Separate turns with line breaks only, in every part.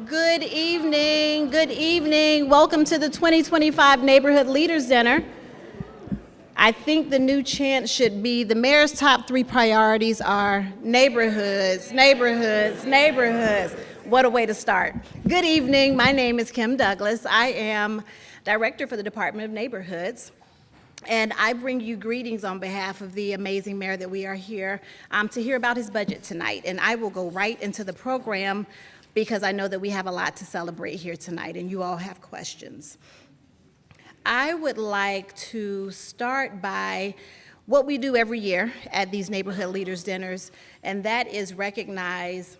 Good evening, good evening. Welcome to the 2025 Neighborhood Leaders Dinner. I think the new chant should be the mayor's top 3 priorities are neighborhoods, neighborhoods, neighborhoods. What a way to start. Good evening, my name is Kim Douglas. I am Director for the Department of Neighborhoods. And I bring you greetings on behalf of the amazing mayor that we are here to hear about his budget tonight. And I will go right into the program because I know that we have a lot to celebrate here tonight and you all have questions. I would like to start by what we do every year at these Neighborhood Leaders Dinners, and that is recognize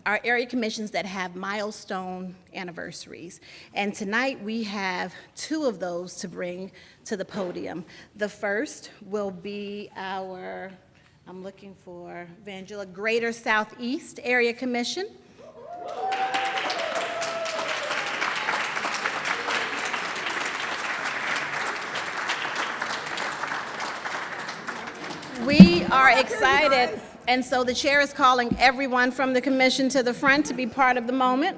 our area commissions that have milestone anniversaries. And tonight we have 2 of those to bring to the podium. The first will be our, I'm looking for Vangela, Greater Southeast Area Commission. We are excited, and so the chair is calling everyone from the commission to the front to be part of the moment.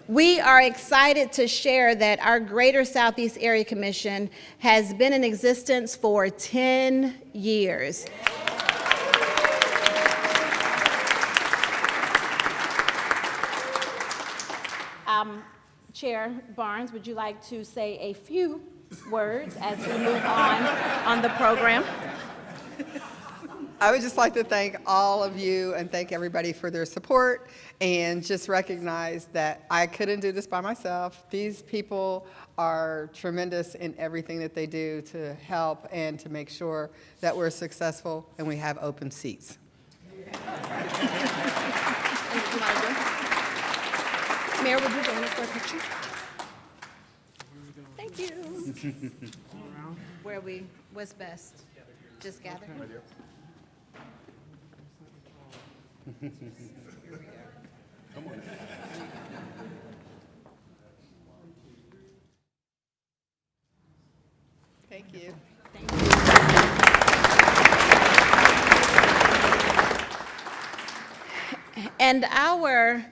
We are excited to share that our Greater Southeast Area Commission has been in existence for 10 years. Chair Barnes, would you like to say a few words as we move on the program?
I would just like to thank all of you and thank everybody for their support and just recognize that I couldn't do this by myself. These people are tremendous in everything that they do to help and to make sure that we're successful and we have open seats.
Mayor, would you join us for a picture? Thank you. What's best? Just gather? Here we go. Come on.
Thank you.
Thank you. And our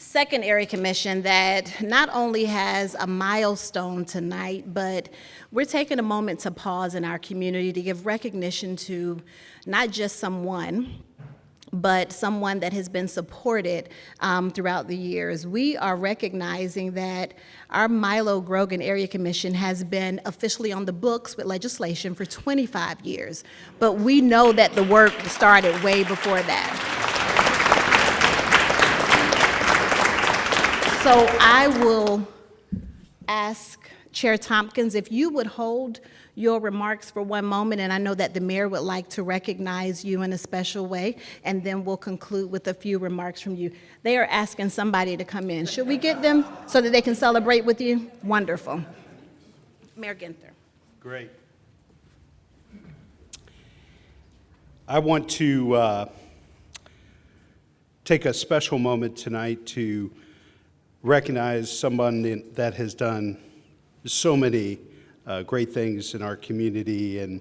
second area commission that not only has a milestone tonight, but we're taking a moment to pause in our community to give recognition to not just someone, but someone that has been supported throughout the years. We are recognizing that our Milo Grogan Area Commission has been officially on the books with legislation for 25 years, but we know that the work started way before that. So I will ask Chair Tompkins if you would hold your remarks for one moment, and I know that the mayor would like to recognize you in a special way, and then we'll conclude with a few remarks from you. They are asking somebody to come in. Should we get them so that they can celebrate with you? Wonderful. Mayor Ginther.
Great. I want to take a special moment tonight to recognize someone that has done so many great things in our community. And,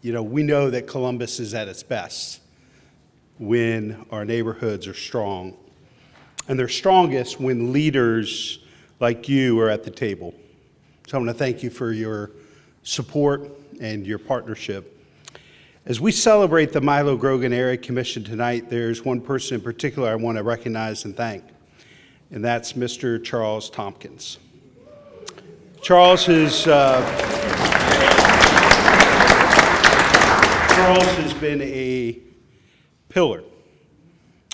we know that Columbus is at its best when our neighborhoods are strong. And they're strongest when leaders like you are at the table. So I want to thank you for your support and your partnership. As we celebrate the Milo Grogan Area Commission tonight, there's one person in particular I want to recognize and thank, and that's Mr. Charles Tompkins. Charles has been a pillar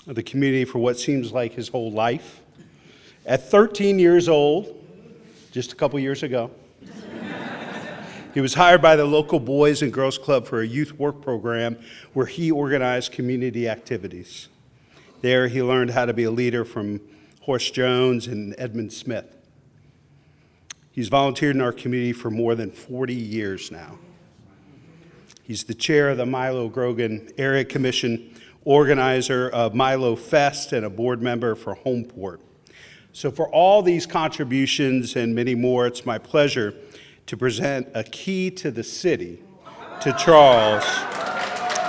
of the community for what seems like his whole life. At 13 years old, just a couple years ago, he was hired by the local Boys and Girls Club for a youth work program where he organized community activities. There he learned how to be a leader from Horace Jones and Edmund Smith. He's volunteered in our community for more than 40 years now. He's the chair of the Milo Grogan Area Commission, organizer of Milo Fest, and a board member for Homeport. So for all these contributions and many more, it's my pleasure to present a key to the city to Charles,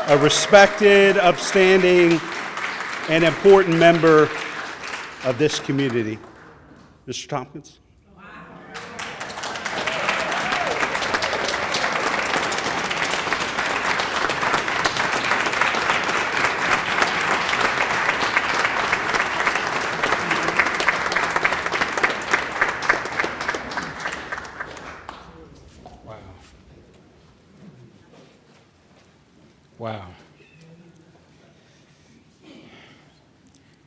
a respected, upstanding, and important member of this community. Mr. Tompkins?
Wow. Wow.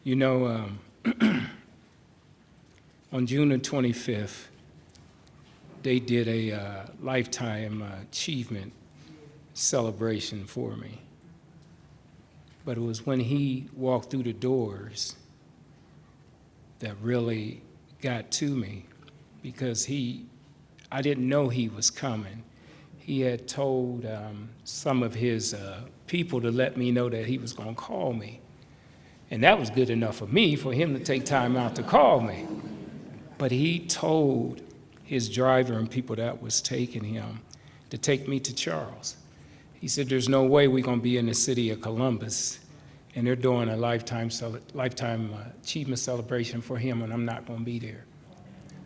You know, on June the 25th, they did a lifetime achievement celebration for me. But it was when he walked through the doors that really got to me, because I didn't know he was coming. He had told some of his people to let me know that he was going to call me. And that was good enough for me, for him to take time out to call me. But he told his driver and people that was taking him to take me to Charles. He said, there's no way we're going to be in the city of Columbus, and they're doing a lifetime achievement celebration for him, and I'm not going to be there.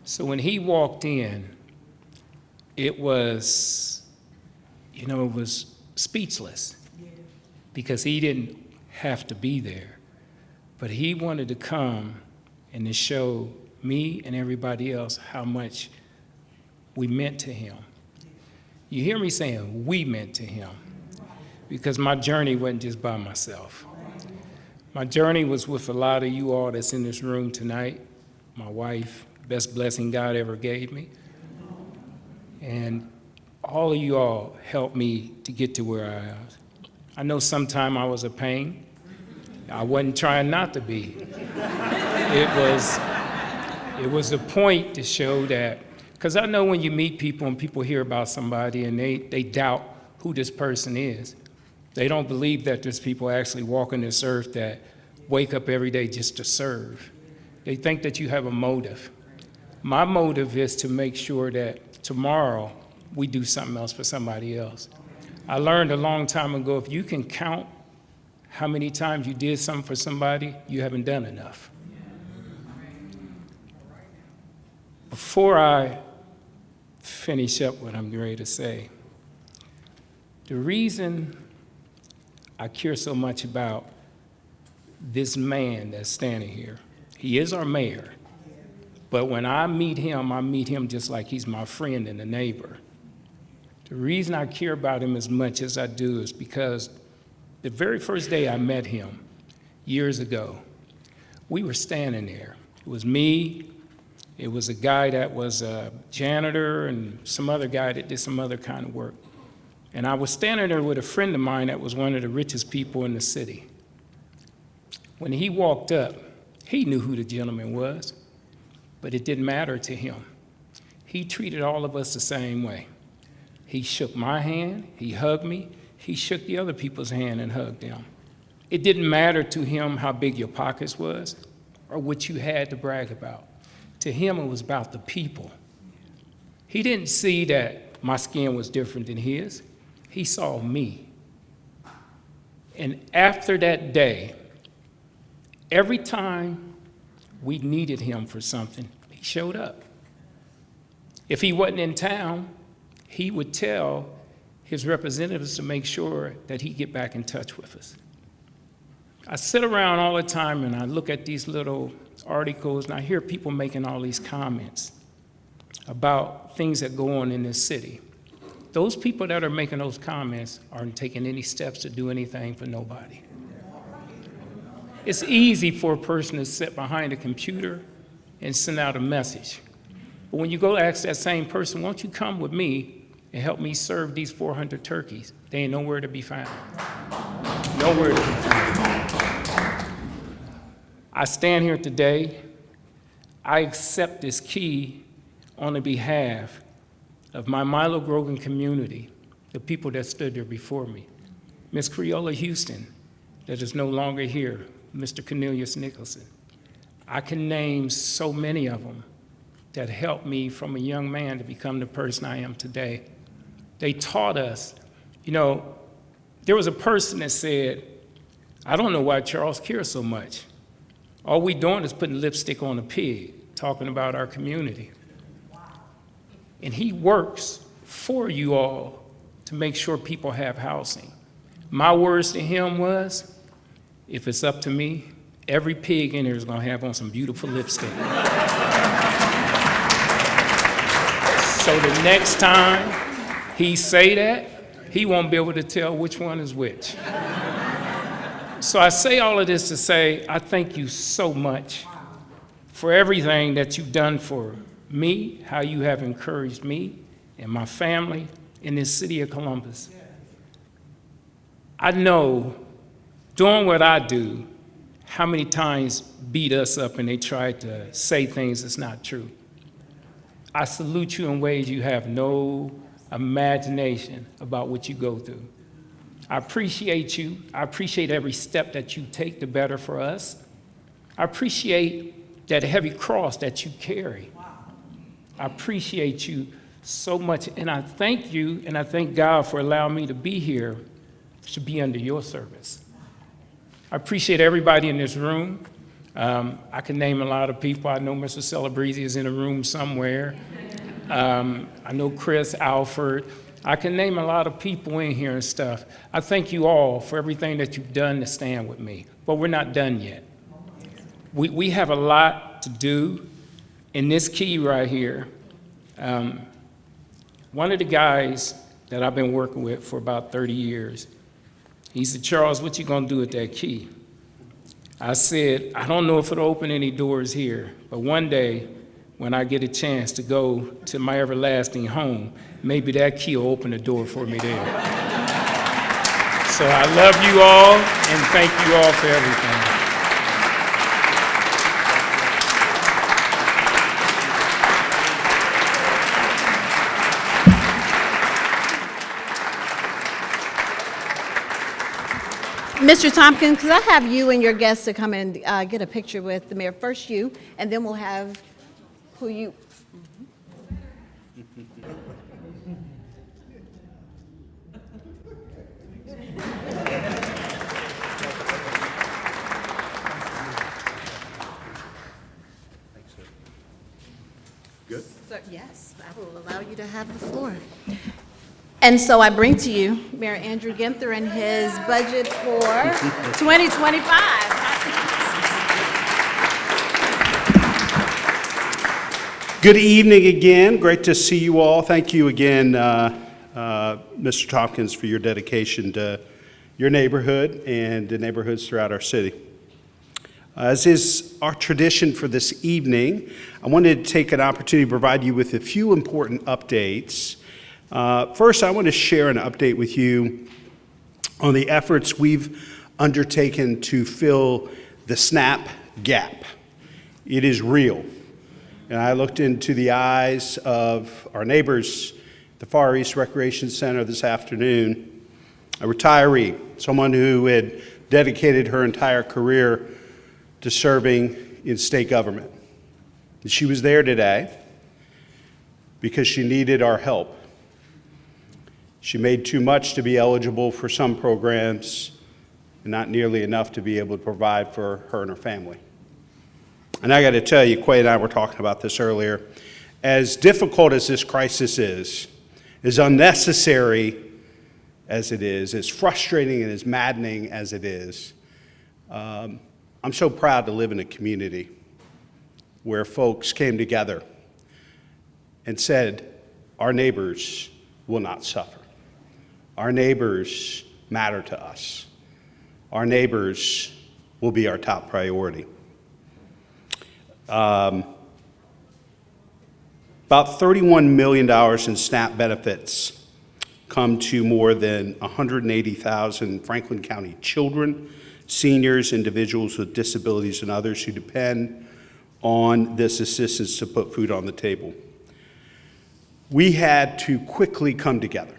So when he walked in, it was, it was speechless, because he didn't have to be there. But he wanted to come and to show me and everybody else how much we meant to him. You hear me saying we meant to him, because my journey wasn't just by myself. My journey was with a lot of you all that's in this room tonight. My wife, best blessing God ever gave me. And all of you all helped me to get to where I was. I know sometime I was a pain. I wasn't trying not to be. It was a point to show that, because I know when you meet people and people hear about somebody and they doubt who this person is. They don't believe that there's people actually walking this earth that wake up every day just to serve. They think that you have a motive. My motive is to make sure that tomorrow we do something else for somebody else. I learned a long time ago, if you can count how many times you did something for somebody, you haven't done enough. Before I finish up what I'm ready to say, the reason I care so much about this man that's standing here, he is our mayor, but when I meet him just like he's my friend and a neighbor. The reason I care about him as much as I do is because the very first day I met him, years ago, we were standing there. It was me, it was a guy that was a janitor, and some other guy that did some other kind of work. And I was standing there with a friend of mine that was one of the richest people in the city. When he walked up, he knew who the gentleman was, but it didn't matter to him. He treated all of us the same way. He shook my hand, he hugged me, he shook the other people's hand and hugged them. It didn't matter to him how big your pockets was or what you had to brag about. To him, it was about the people. He didn't see that my skin was different than his. He saw me. And after that day, every time we needed him for something, he showed up. If he wasn't in town, he would tell his representatives to make sure that he get back in touch with us. I sit around all the time and I look at these little articles and I hear people making all these comments about things that go on in this city. Those people that are making those comments aren't taking any steps to do anything for nobody. It's easy for a person to sit behind a computer and send out a message. But when you go ask that same person, won't you come with me and help me serve these 400 turkeys? They ain't nowhere to be found. Nowhere to be found. I stand here today. I accept this key on the behalf of my Milo Grogan community, the people that stood there before me. Miss Creola Houston, that is no longer here, Mr. Cornelius Nicholson. I can name so many of them that helped me from a young man to become the person I am today. They taught us, there was a person that said, I don't know why Charles cares so much. All we doing is putting lipstick on a pig, talking about our community. And he works for you all to make sure people have housing. My words to him was, if it's up to me, every pig in here is gonna have on some beautiful lipstick. So the next time he say that, he won't be able to tell which one is which. So I say all of this to say, I thank you so much for everything that you've done for me, how you have encouraged me and my family in this city of Columbus. I know, doing what I do, how many times beat us up and they try to say things that's not true. I salute you in ways you have no imagination about what you go through. I appreciate you. I appreciate every step that you take to better for us. I appreciate that heavy cross that you carry. I appreciate you so much, and I thank you, and I thank God for allowing me to be here, to be under your service. I appreciate everybody in this room. I can name a lot of people. I know Mr. Celebrezzi is in a room somewhere. I know Chris, Alfred. I can name a lot of people in here and stuff. I thank you all for everything that you've done to stand with me, but we're not done yet. We have a lot to do. In this key right here, one of the guys that I've been working with for about 30 years, he said, Charles, what you gonna do with that key? I said, I don't know if it'll open any doors here, but one day, when I get a chance to go to my everlasting home, maybe that key will open the door for me there. So I love you all, and thank you all for everything.
Mr. Tompkins, could I have you and your guests to come and get a picture with the mayor? First you, and then we'll have who you.
Good.
So, yes, I will allow you to have the floor. And so I bring to you Mayor Andrew Ginther and his budget for 2025.
Good evening again. Great to see you all. Thank you again, Mr. Tompkins, for your dedication to your neighborhood and the neighborhoods throughout our city. As is our tradition for this evening, I wanted to take an opportunity to provide you with a few important updates. First, I want to share an update with you on the efforts we've undertaken to fill the SNAP gap. It is real. And I looked into the eyes of our neighbors at the Far East Recreation Center this afternoon, a retiree, someone who had dedicated her entire career to serving in state government. And she was there today because she needed our help. She made too much to be eligible for some programs and not nearly enough to be able to provide for her and her family. And I got to tell you, Quay and I were talking about this earlier, as difficult as this crisis is, as unnecessary as it is, as frustrating and as maddening as it is, I'm so proud to live in a community where folks came together and said, our neighbors will not suffer. Our neighbors matter to us. Our neighbors will be our top priority. About $31 million in SNAP benefits come to more than 180,000 Franklin County children, seniors, individuals with disabilities, and others who depend on this assistance to put food on the table. We had to quickly come together.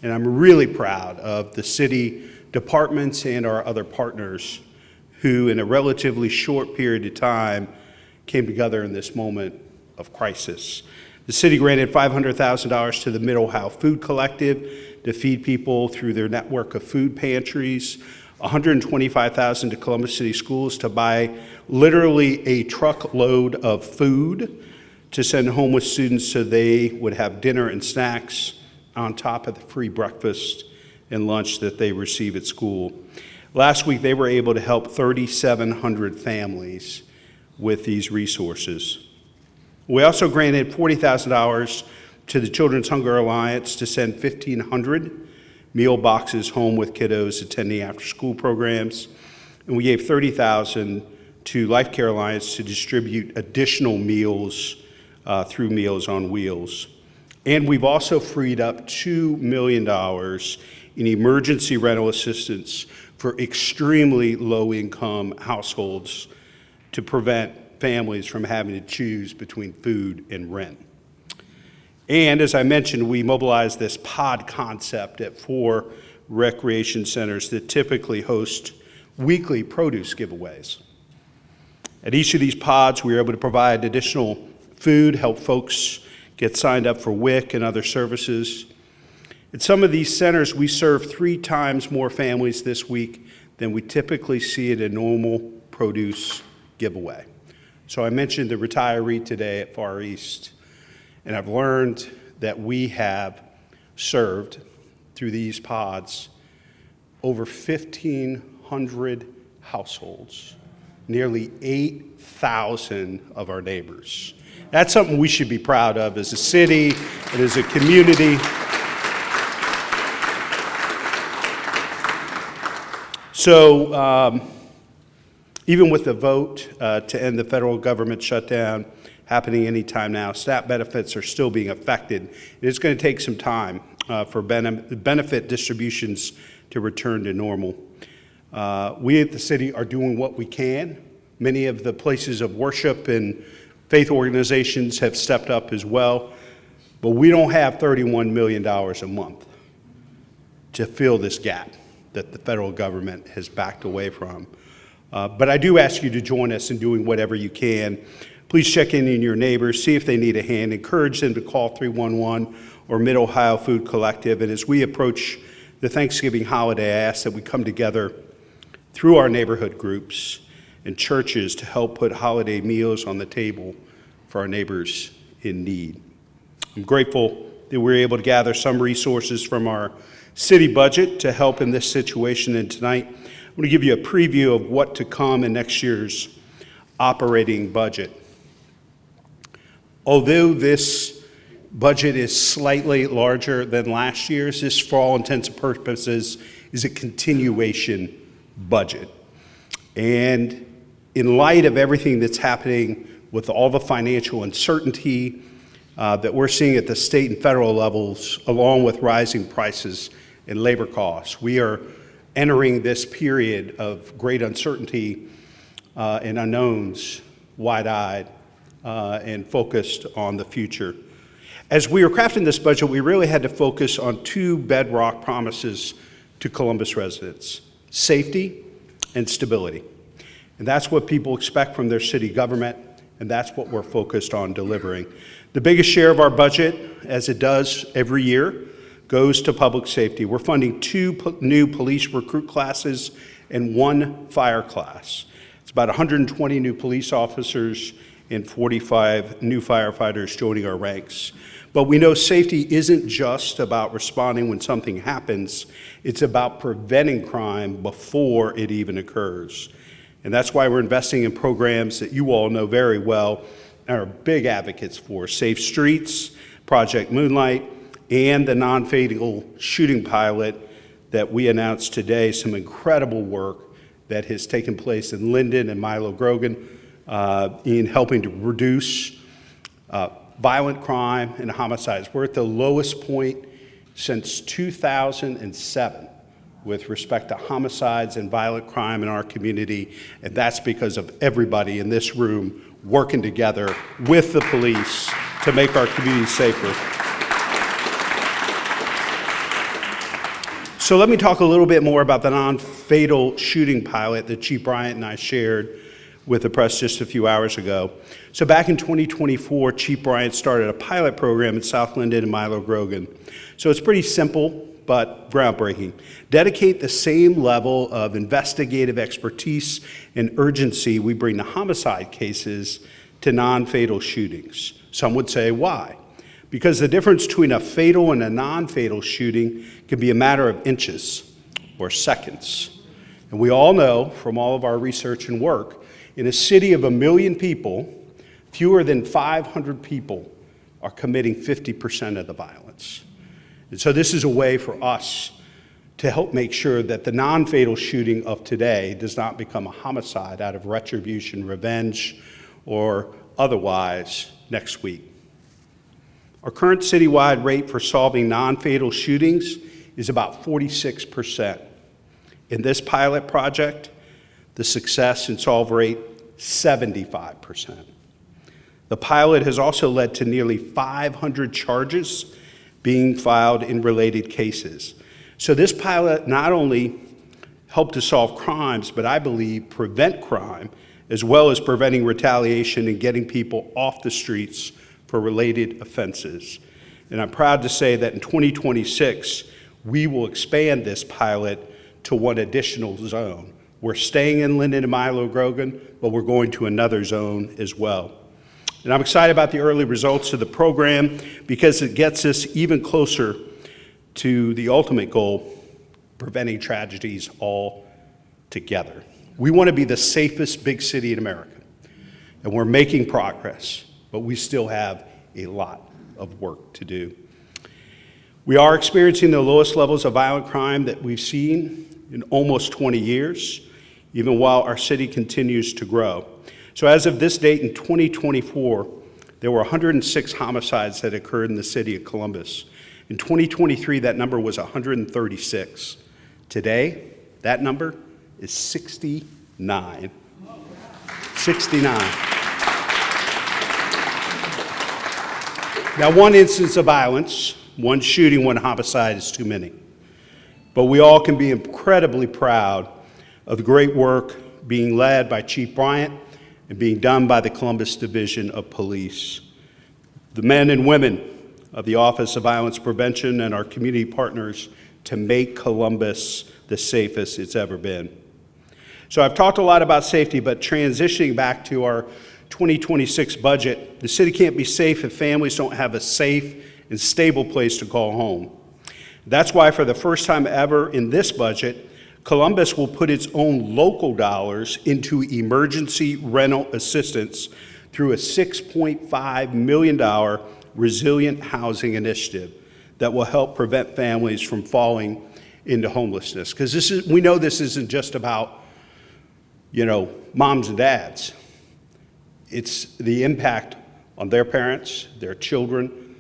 And I'm really proud of the city departments and our other partners who, in a relatively short period of time, came together in this moment of crisis. The city granted $500,000 to the Mid Ohio Food Collective to feed people through their network of food pantries. $125,000 to Columbus City Schools to buy literally a truckload of food to send home with students so they would have dinner and snacks on top of the free breakfast and lunch that they receive at school. Last week, they were able to help 3,700 families with these resources. We also granted $40,000 to the Children's Hunger Alliance to send 1,500 meal boxes home with kiddos attending after-school programs. And we gave $30,000 to Life Care Alliance to distribute additional meals through Meals on Wheels. And we've also freed up $2 million in emergency rental assistance for extremely low-income households to prevent families from having to choose between food and rent. And as I mentioned, we mobilized this pod concept at 4 recreation centers that typically host weekly produce giveaways. At each of these pods, we were able to provide additional food, help folks get signed up for WIC and other services. At some of these centers, we serve 3 times more families this week than we typically see at a normal produce giveaway. So I mentioned the retiree today at Far East, and I've learned that we have served through these pods over 1,500 households, nearly 8,000 of our neighbors. That's something we should be proud of as a city and as a community. So even with the vote to end the federal government shutdown happening anytime now, SNAP benefits are still being affected. It's going to take some time for benefit distributions to return to normal. We at the city are doing what we can. Many of the places of worship and faith organizations have stepped up as well, but we don't have $31 million a month to fill this gap that the federal government has backed away from. But I do ask you to join us in doing whatever you can. Please check in on your neighbors, see if they need a hand, encourage them to call 311 or Mid-Ohio Food Collective. And as we approach the Thanksgiving holiday, I ask that we come together through our neighborhood groups and churches to help put holiday meals on the table for our neighbors in need. I'm grateful that we were able to gather some resources from our city budget to help in this situation. And tonight, I'm going to give you a preview of what to come in next year's operating budget. Although this budget is slightly larger than last year's, this, for all intents and purposes, is a continuation budget. And in light of everything that's happening with all the financial uncertainty that we're seeing at the state and federal levels, along with rising prices and labor costs, we are entering this period of great uncertainty and unknowns, wide-eyed and focused on the future. As we were crafting this budget, we really had to focus on 2 bedrock promises to Columbus residents: safety and stability. And that's what people expect from their city government, and that's what we're focused on delivering. The biggest share of our budget, as it does every year, goes to public safety. We're funding 2 new police recruit classes and 1 fire class. It's about 120 new police officers and 45 new firefighters joining our ranks. But we know safety isn't just about responding when something happens, it's about preventing crime before it even occurs. And that's why we're investing in programs that you all know very well and are big advocates for: Safe Streets, Project Moonlight, and the non-fatal shooting pilot that we announced today. Some incredible work that has taken place in Linden and Milo Grogan in helping to reduce violent crime and homicides. We're at the lowest point since 2007 with respect to homicides and violent crime in our community, and that's because of everybody in this room working together with the police to make our community safer. So let me talk a little bit more about the non-fatal shooting pilot that Chief Bryant and I shared with the press just a few hours ago. So back in 2024, Chief Bryant started a pilot program in South Linden and Milo Grogan. So it's pretty simple. but groundbreaking. Dedicate the same level of investigative expertise and urgency we bring to homicide cases to non-fatal shootings. Some would say, why? Because the difference between a fatal and a non-fatal shooting can be a matter of inches or seconds. And we all know from all of our research and work, in a city of 1 million people, fewer than 500 people are committing 50% of the violence. And so this is a way for us to help make sure that the non-fatal shooting of today does not become a homicide out of retribution, revenge, or otherwise next week. Our current citywide rate for solving non-fatal shootings is about 46%. In this pilot project, the success and solve rate, 75%. The pilot has also led to nearly 500 charges being filed in related cases. So this pilot not only helped to solve crimes, but I believe prevent crime, as well as preventing retaliation and getting people off the streets for related offenses. And I'm proud to say that in 2026, we will expand this pilot to one additional zone. We're staying in Linden and Milo Grogan, but we're going to another zone as well. And I'm excited about the early results of the program because it gets us even closer to the ultimate goal, preventing tragedies all together. We want to be the safest big city in America, and we're making progress, but we still have a lot of work to do. We are experiencing the lowest levels of violent crime that we've seen in almost 20 years, even while our city continues to grow. So as of this date in 2024, there were 106 homicides that occurred in the city of Columbus. In 2023, that number was 136. Today, that number is 69. 69. Now, one instance of violence, one shooting, one homicide is too many. But we all can be incredibly proud of the great work being led by Chief Bryant and being done by the Columbus Division of Police. The men and women of the Office of Violence Prevention and our community partners to make Columbus the safest it's ever been. So I've talked a lot about safety, but transitioning back to our 2026 budget, the city can't be safe if families don't have a safe and stable place to call home. That's why for the first time ever in this budget, Columbus will put its own local dollars into emergency rental assistance through a $6.5 million resilient housing initiative that will help prevent families from falling into homelessness. Because we know this isn't just about, moms and dads. It's the impact on their parents, their children,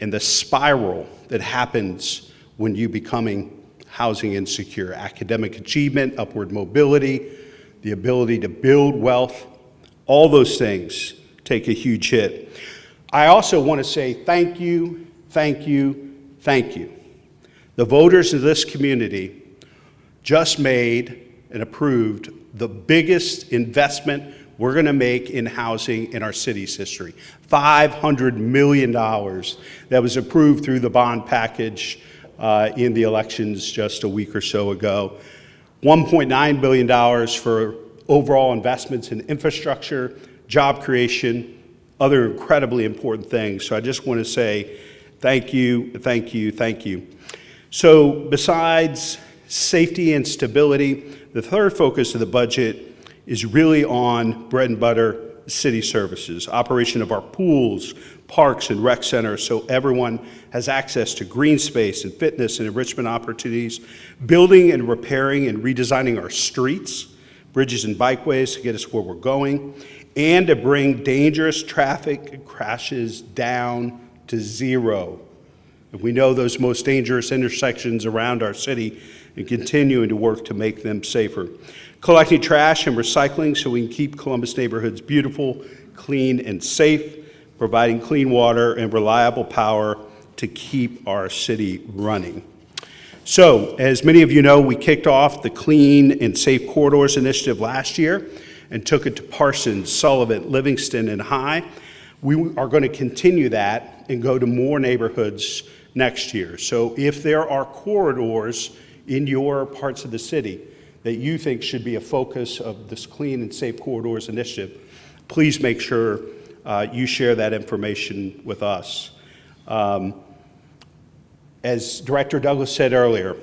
and the spiral that happens when you becoming housing insecure. Academic achievement, upward mobility, the ability to build wealth, all those things take a huge hit. I also want to say thank you, thank you, thank you. The voters of this community just made and approved the biggest investment we're going to make in housing in our city's history. $500 million that was approved through the bond package in the elections just a week or so ago. $1.9 billion for overall investments in infrastructure, job creation, other incredibly important things. So I just want to say thank you, thank you, thank you. So besides safety and stability, the third focus of the budget is really on bread and butter city services, operation of our pools, parks, and rec centers so everyone has access to green space and fitness and enrichment opportunities, building and repairing and redesigning our streets, bridges and bikeways to get us where we're going, and to bring dangerous traffic crashes down to zero. And we know those most dangerous intersections around our city and continuing to work to make them safer. Collecting trash and recycling so we can keep Columbus neighborhoods beautiful, clean, and safe, providing clean water and reliable power to keep our city running. So, as many of you know, we kicked off the Clean and Safe Corridors Initiative last year and took it to Parsons, Sullivan, Livingston, and High. We are going to continue that and go to more neighborhoods next year. So if there are corridors in your parts of the city that you think should be a focus of this Clean and Safe Corridors initiative, please make sure you share that information with us. As Director Douglas said earlier,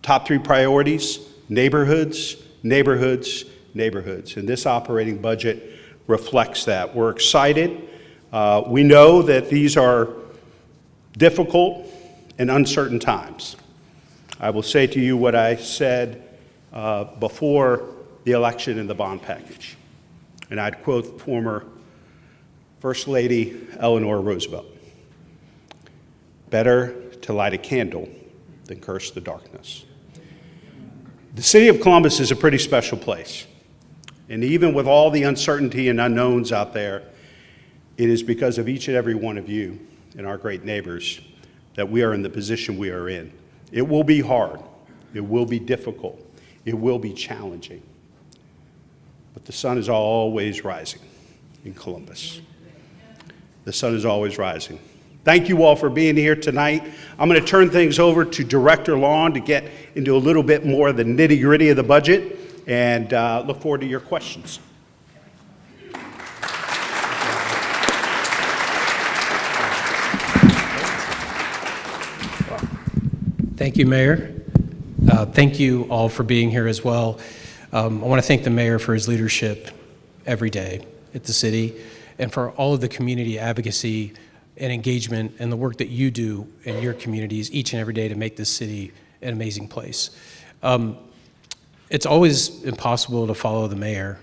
top 3 priorities: neighborhoods, neighborhoods, neighborhoods. And this operating budget reflects that. We're excited. We know that these are difficult and uncertain times. I will say to you what I said before the election and the bond package. And I'd quote former First Lady Eleanor Roosevelt: "Better to light a candle than curse the darkness." The city of Columbus is a pretty special place. And even with all the uncertainty and unknowns out there, it is because of each and every one of you and our great neighbors that we are in the position we are in. It will be hard. It will be difficult. It will be challenging. But the sun is always rising in Columbus. The sun is always rising. Thank you all for being here tonight. I'm going to turn things over to Director Long to get into a little bit more of the nitty-gritty of the budget, and look forward to your questions.
Thank you, Mayor. Thank you all for being here as well. I want to thank the mayor for his leadership every day at the city, and for all of the community advocacy and engagement and the work that you do in your communities each and every day to make this city an amazing place. It's always impossible to follow the mayor,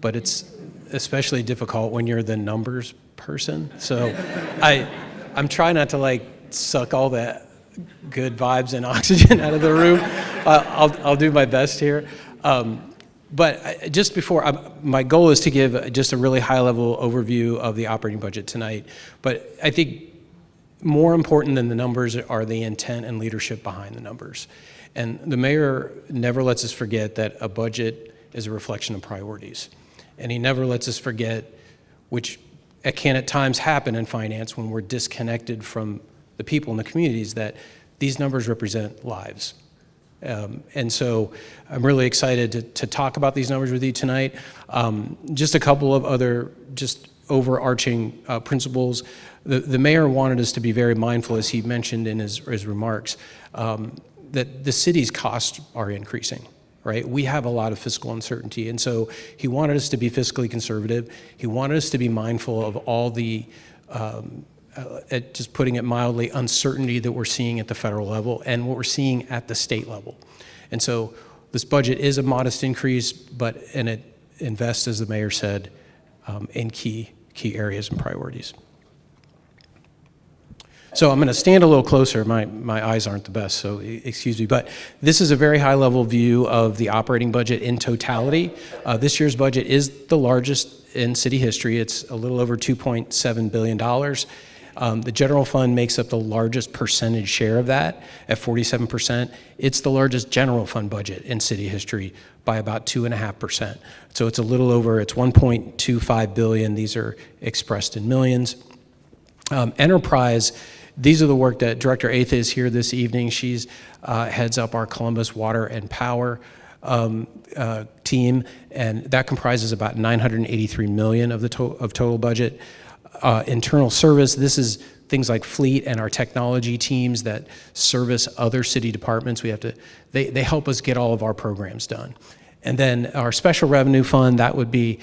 but it's especially difficult when you're the numbers person. So I'm trying not to suck all that good vibes and oxygen out of the room. I'll do my best here. But just before, my goal is to give just a really high-level overview of the operating budget tonight. But I think more important than the numbers are the intent and leadership behind the numbers. And the mayor never lets us forget that a budget is a reflection of priorities. And he never lets us forget, which can at times happen in finance when we're disconnected from the people in the communities, that these numbers represent lives. And so I'm really excited to talk about these numbers with you tonight. Just a couple of other just overarching principles. The mayor wanted us to be very mindful, as he mentioned in his remarks, that the city's costs are increasing, right? We have a lot of fiscal uncertainty, and so he wanted us to be fiscally conservative. He wanted us to be mindful of all the just putting it mildly, uncertainty that we're seeing at the federal level and what we're seeing at the state level. And so this budget is a modest increase, and it invests, as the mayor said, in key areas and priorities. So I'm going to stand a little closer. My eyes aren't the best, so excuse me. But this is a very high-level view of the operating budget in totality. This year's budget is the largest in city history. It's a little over $2.7 billion. The general fund makes up the largest percentage share of that at 47%. It's the largest general fund budget in city history by about 2.5%. So it's a little over, it's $1.25 billion. These are expressed in millions. Enterprise, these are the work that Director Atha is here this evening. She's heads up our Columbus Water and Power team, and that comprises about $983 million of the total budget. Internal service, this is things like fleet and our technology teams that service other city departments. They help us get all of our programs done. And then our special revenue fund, that would be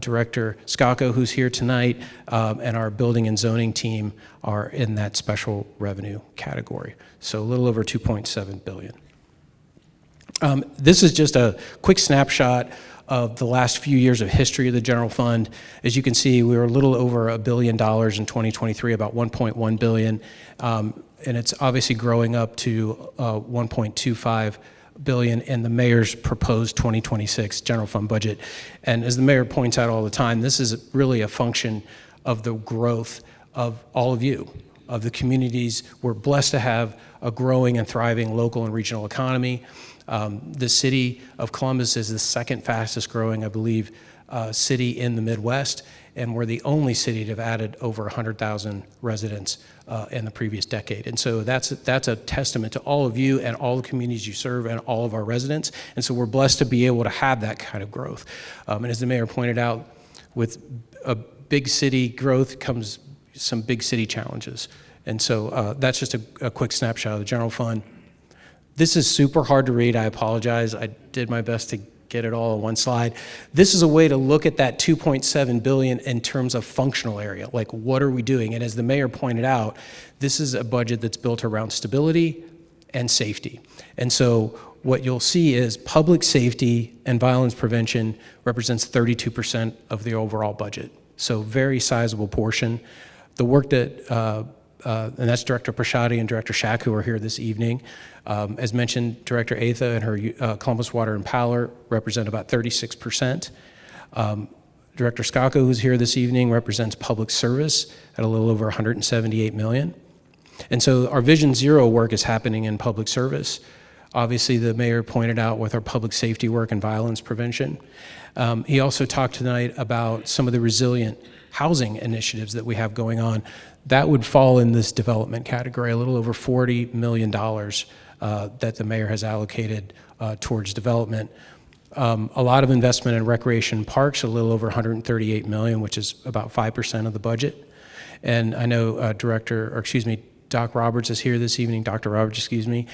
Director Skako, who's here tonight, and our building and zoning team are in that special revenue category. So a little over $2.7 billion. This is just a quick snapshot of the last few years of history of the general fund. As you can see, we were a little over $1 billion in 2023, about $1.1 billion, and it's obviously growing up to $1.25 billion in the mayor's proposed 2026 general fund budget. And as the mayor points out all the time, this is really a function of the growth of all of you, of the communities. We're blessed to have a growing and thriving local and regional economy. The city of Columbus is the second fastest growing, I believe, city in the Midwest, and we're the only city to have added over 100,000 residents in the previous decade. And so that's a testament to all of you and all the communities you serve and all of our residents. And so we're blessed to be able to have that kind of growth. And as the mayor pointed out, with a big city growth comes some big city challenges. And so that's just a quick snapshot of the general fund. This is super hard to read. I apologize. I did my best to get it all on one slide. This is a way to look at that $2.7 billion in terms of functional area, like what are we doing? And as the mayor pointed out, this is a budget that's built around stability and safety. And so what you'll see is public safety and violence prevention represents 32% of the overall budget. So very sizable portion. The work that and that's Director Prashadi and Director Shack, who are here this evening. As mentioned, Director Atha and her Columbus Water and Power represent about 36%. Director Skako, who's here this evening, represents public service at a little over $178 million. And so our Vision Zero work is happening in public service. Obviously, the mayor pointed out with our public safety work and violence prevention. He also talked tonight about some of the resilient housing initiatives that we have going on. That would fall in this development category, a little over $40 million that the mayor has allocated towards development. A lot of investment in recreation parks, a little over $138 million, which is about 5% of the budget. And I know Doc Roberts is here this evening, Dr. Roberts, excuse me.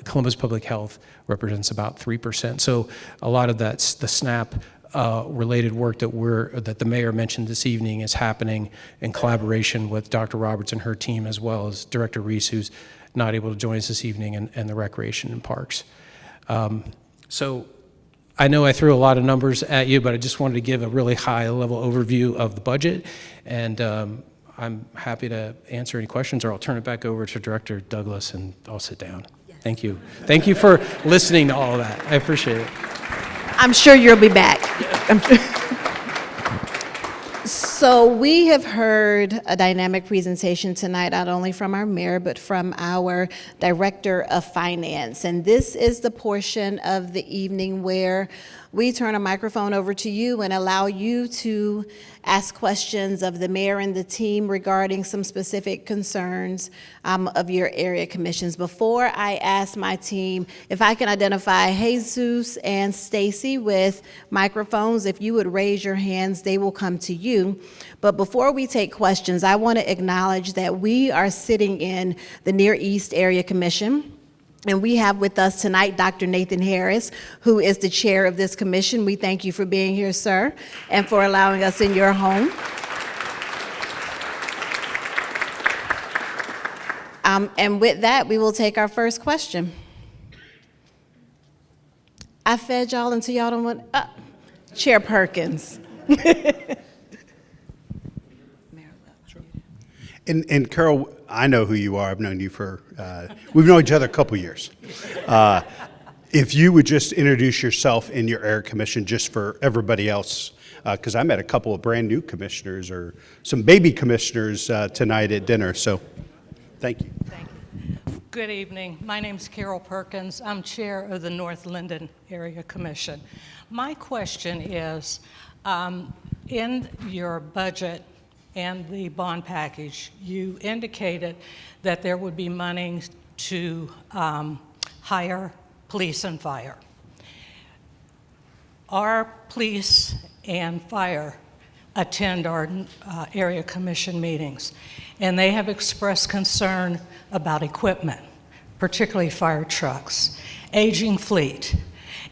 Columbus Public Health represents about 3%. So a lot of that's the SNAP related work that the mayor mentioned this evening is happening in collaboration with Dr. Roberts and her team, as well as Director Reese, who's not able to join us this evening, and the Recreation and Parks. So I know I threw a lot of numbers at you, but I just wanted to give a really high-level overview of the budget, and I'm happy to answer any questions, or I'll turn it back over to Director Douglas, and I'll sit down. Yes. Thank you. Thank you for listening to all of that. I appreciate it.
I'm sure you'll be back. So we have heard a dynamic presentation tonight, not only from our mayor, but from our director of finance. And this is the portion of the evening where we turn a microphone over to you and allow you to ask questions of the mayor and the team regarding some specific concerns of your area commissions. Before I ask my team, if I can identify Jesus and Stacy with microphones, if you would raise your hands, they will come to you. But before we take questions, I want to acknowledge that we are sitting in the Near East Area Commission. And we have with us tonight Dr. Nathan Harris, who is the chair of this commission. We thank you for being here, sir, and for allowing us in your home. And with that, we will take our first question. I fed y'all until y'all don't want, Chair Perkins.
And Carol, I know who you are. I've known you for, we've known each other a couple years. If you would just introduce yourself and your area commission just for everybody else, because I met a couple of brand new commissioners or some baby commissioners tonight at dinner, so thank you.
Thank you. Good evening. My name's Carol Perkins. I'm chair of the North Linden Area Commission. My question is, in your budget and the bond package, you indicated that there would be money to hire police and fire. Our police and fire attend our area commission meetings, and they have expressed concern about equipment, particularly fire trucks, aging fleet.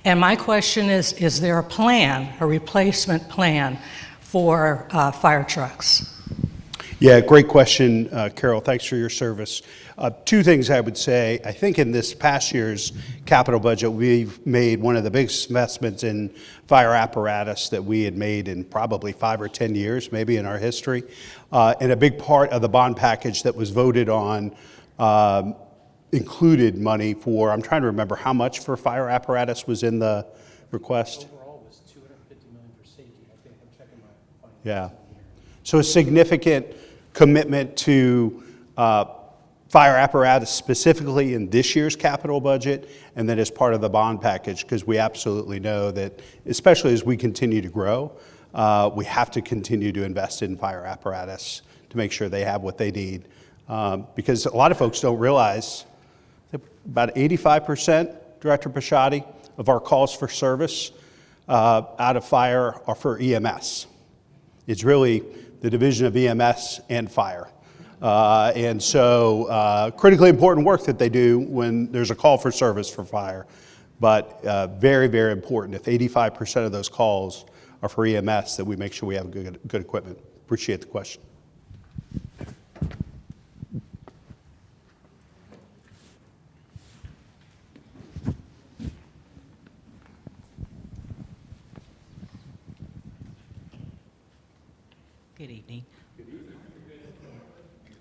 And my question is there a plan, a replacement plan for fire trucks?
Yeah, great question, Carol. Thanks for your service. Two things I would say. I think in this past year's capital budget, we've made one of the biggest investments in fire apparatus that we had made in probably 5 or 10 years, maybe in our history. And a big part of the bond package that was voted on included money for, I'm trying to remember how much for fire apparatus was in the request.
Overall was $250 million for safety. I think I'm checking my finances.
Yeah. So a significant commitment to fire apparatus specifically in this year's capital budget, and then as part of the bond package, because we absolutely know that, especially as we continue to grow, we have to continue to invest in fire apparatus to make sure they have what they need. Because a lot of folks don't realize that about 85%, Director Bisciotti, of our calls for service out of fire are for EMS. It's really the division of EMS and fire. And so critically important work that they do when there's a call for service for fire, but very, very important. If 85% of those calls are for EMS, that we make sure we have good equipment. Appreciate the question.
Good evening.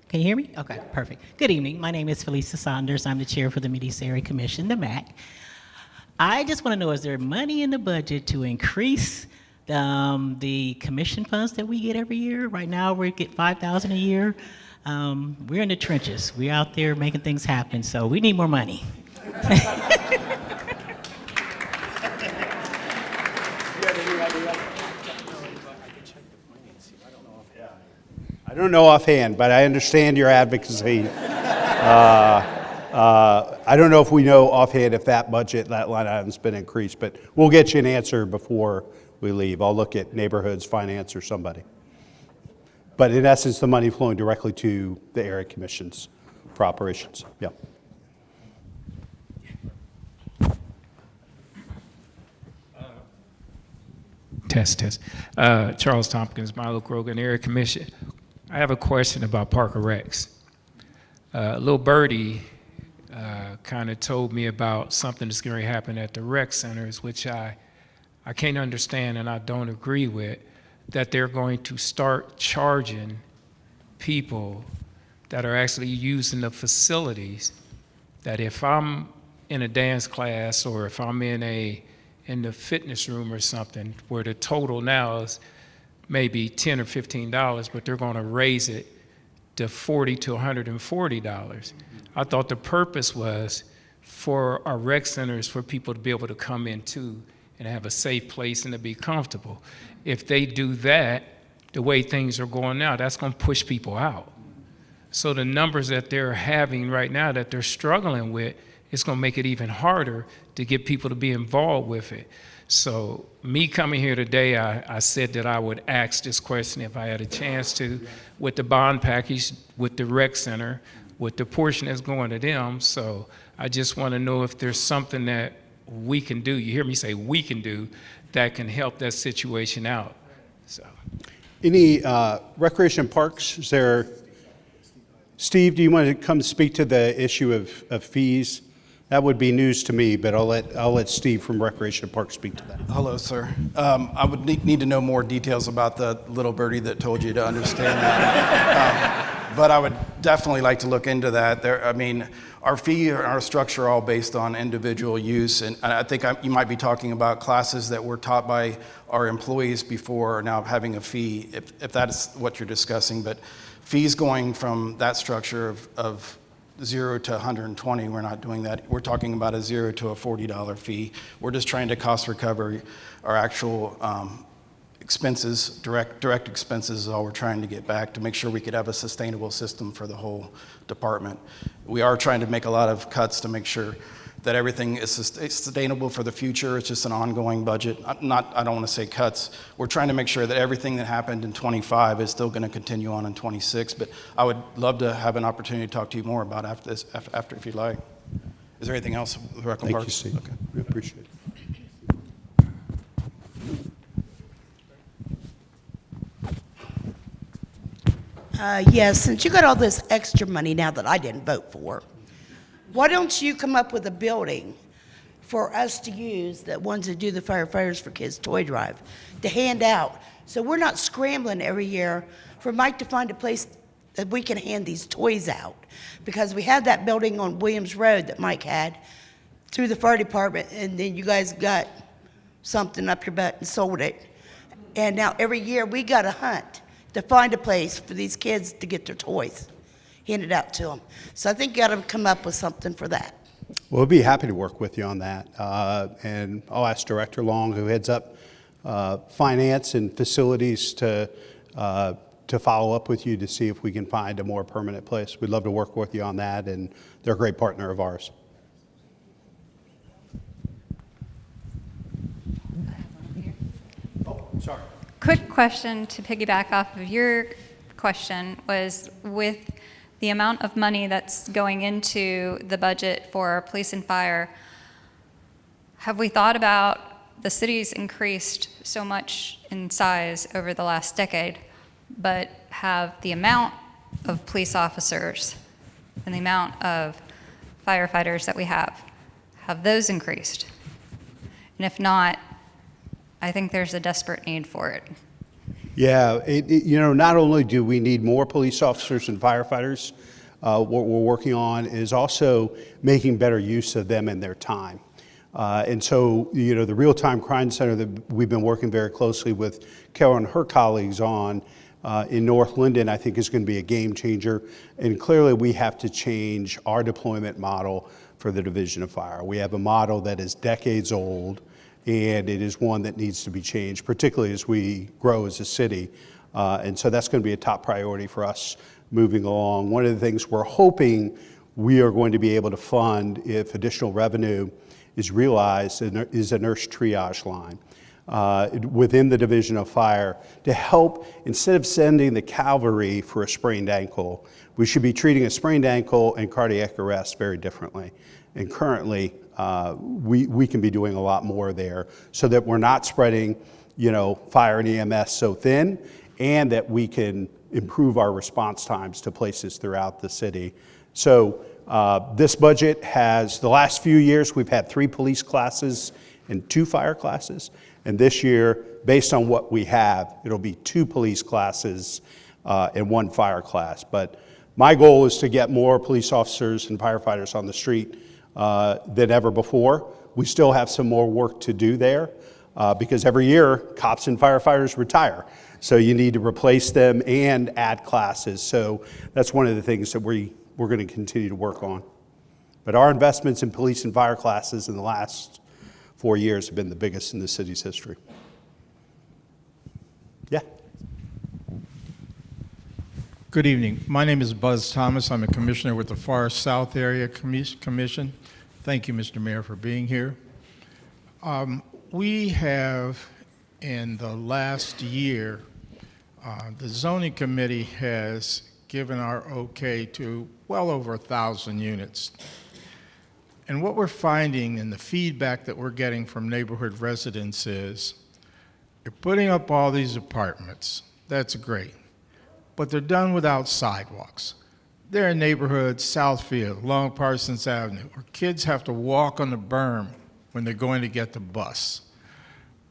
Can you hear me? Okay, perfect. Good evening. My name is Felisa Saunders. I'm the chair for the Mid-East Area Commission, the MAC. I just want to know, is there money in the budget to increase the commission funds that we get every year? Right now, we get $5,000 a year. We're in the trenches. We're out there making things happen, so we need more money.
I don't know offhand, but I understand your advocacy. I don't know if we know offhand if that budget, that line item's been increased, but we'll get you an answer before we leave. I'll look at neighborhoods, finance, or somebody. But in essence, the money flowing directly to the area commissions for operations. Yeah.
Test. Charles Tompkins, Milo Grogan, Area Commission. I have a question about Parker Rex. Little birdie kind of told me about something that's going to happen at the rec centers, which I can't understand and I don't agree with, that they're going to start charging people that are actually using the facilities, that if I'm in a dance class or if I'm in the fitness room or something, where the total now is maybe $10 or $15, but they're going to raise it to $40 to $140. I thought the purpose was for our rec centers for people to be able to come into and have a safe place and to be comfortable. If they do that, the way things are going now, that's going to push people out. So the numbers that they're having right now that they're struggling with, it's going to make it even harder to get people to be involved with it. So me coming here today, I said that I would ask this question if I had a chance to, with the bond package, with the rec center, with the portion that's going to them. So I just want to know if there's something that we can do, you hear me say we can do, that can help that situation out. So.
Any recreation parks? Is there, Steve, do you want to come speak to the issue of fees? That would be news to me, but I'll let Steve from Recreation and Parks speak to that.
Hello, sir. I would need to know more details about the little birdie that told you to understand that. But I would definitely like to look into that. Our fee and our structure are all based on individual use, and I think you might be talking about classes that were taught by our employees before are now having a fee, if that is what you're discussing. But fees going from that structure of 0 to 120, we're not doing that. We're talking about a $0 to a $40 fee. We're just trying to cost recover our actual expenses, direct expenses is all we're trying to get back to make sure we could have a sustainable system for the whole department. We are trying to make a lot of cuts to make sure that everything is sustainable for the future. It's just an ongoing budget. I don't want to say cuts. We're trying to make sure that everything that happened in 25 is still going to continue on in 26, but I would love to have an opportunity to talk to you more about after this, after if you'd like. Is there anything else with Rec and
Thank
Parks?
you, Steve.
Okay.
We appreciate it.
Yes, since you got all this extra money now that I didn't vote for, why don't you come up with a building for us to use, the ones that do the Firefighters for Kids toy drive, to hand out? So we're not scrambling every year for Mike to find a place that we can hand these toys out. Because we had that building on Williams Road that Mike had through the fire department, and then you guys got something up your butt and sold it. And now every year we got to hunt to find a place for these kids to get their toys. handed out to them. So I think you got to come up with something for that.
We'll be happy to work with you on that. And I'll ask Director Long, who heads up finance and facilities, to follow up with you to see if we can find a more permanent place. We'd love to work with you on that, and they're a great partner of ours. Oh, sorry.
Quick question to piggyback off of your question was, with the amount of money that's going into the budget for police and fire, have we thought about the city's increased so much in size over the last decade, but have the amount of police officers and the amount of firefighters that we have those increased? And if not, I think there's a desperate need for it.
Yeah, not only do we need more police officers and firefighters, what we're working on is also making better use of them and their time. And so, the Real-Time Crime Center that we've been working very closely with Carol and her colleagues on in North Linden, I think is going to be a game changer. And clearly we have to change our deployment model for the Division of Fire. We have a model that is decades old, and it is one that needs to be changed, particularly as we grow as a city. And so that's going to be a top priority for us moving along. One of the things we're hoping we are going to be able to fund, if additional revenue is realized, is a nurse triage line within the Division of Fire to help, instead of sending the cavalry for a sprained ankle, we should be treating a sprained ankle and cardiac arrest very differently. And currently, we can be doing a lot more there so that we're not spreading, fire and EMS so thin, and that we can improve our response times to places throughout the city. So this budget has, the last few years, we've had 3 police classes and 2 fire classes. And this year, based on what we have, it'll be 2 police classes and 1 fire class. But my goal is to get more police officers and firefighters on the street than ever before. We still have some more work to do there because every year cops and firefighters retire. So you need to replace them and add classes. So that's one of the things that we're going to continue to work on. But our investments in police and fire classes in the last 4 years have been the biggest in the city's history. Yeah.
Good evening. My name is Buzz Thomas. I'm a commissioner with the Far South Area Commission. Thank you, Mr. Mayor, for being here. We have, in the last year, the zoning committee has given our okay to well over 1,000 units. And what we're finding and the feedback that we're getting from neighborhood residents is, you're putting up all these apartments, that's great, but they're done without sidewalks. They're in neighborhoods, Southfield, Long Parsons Avenue, where kids have to walk on the berm when they're going to get the bus.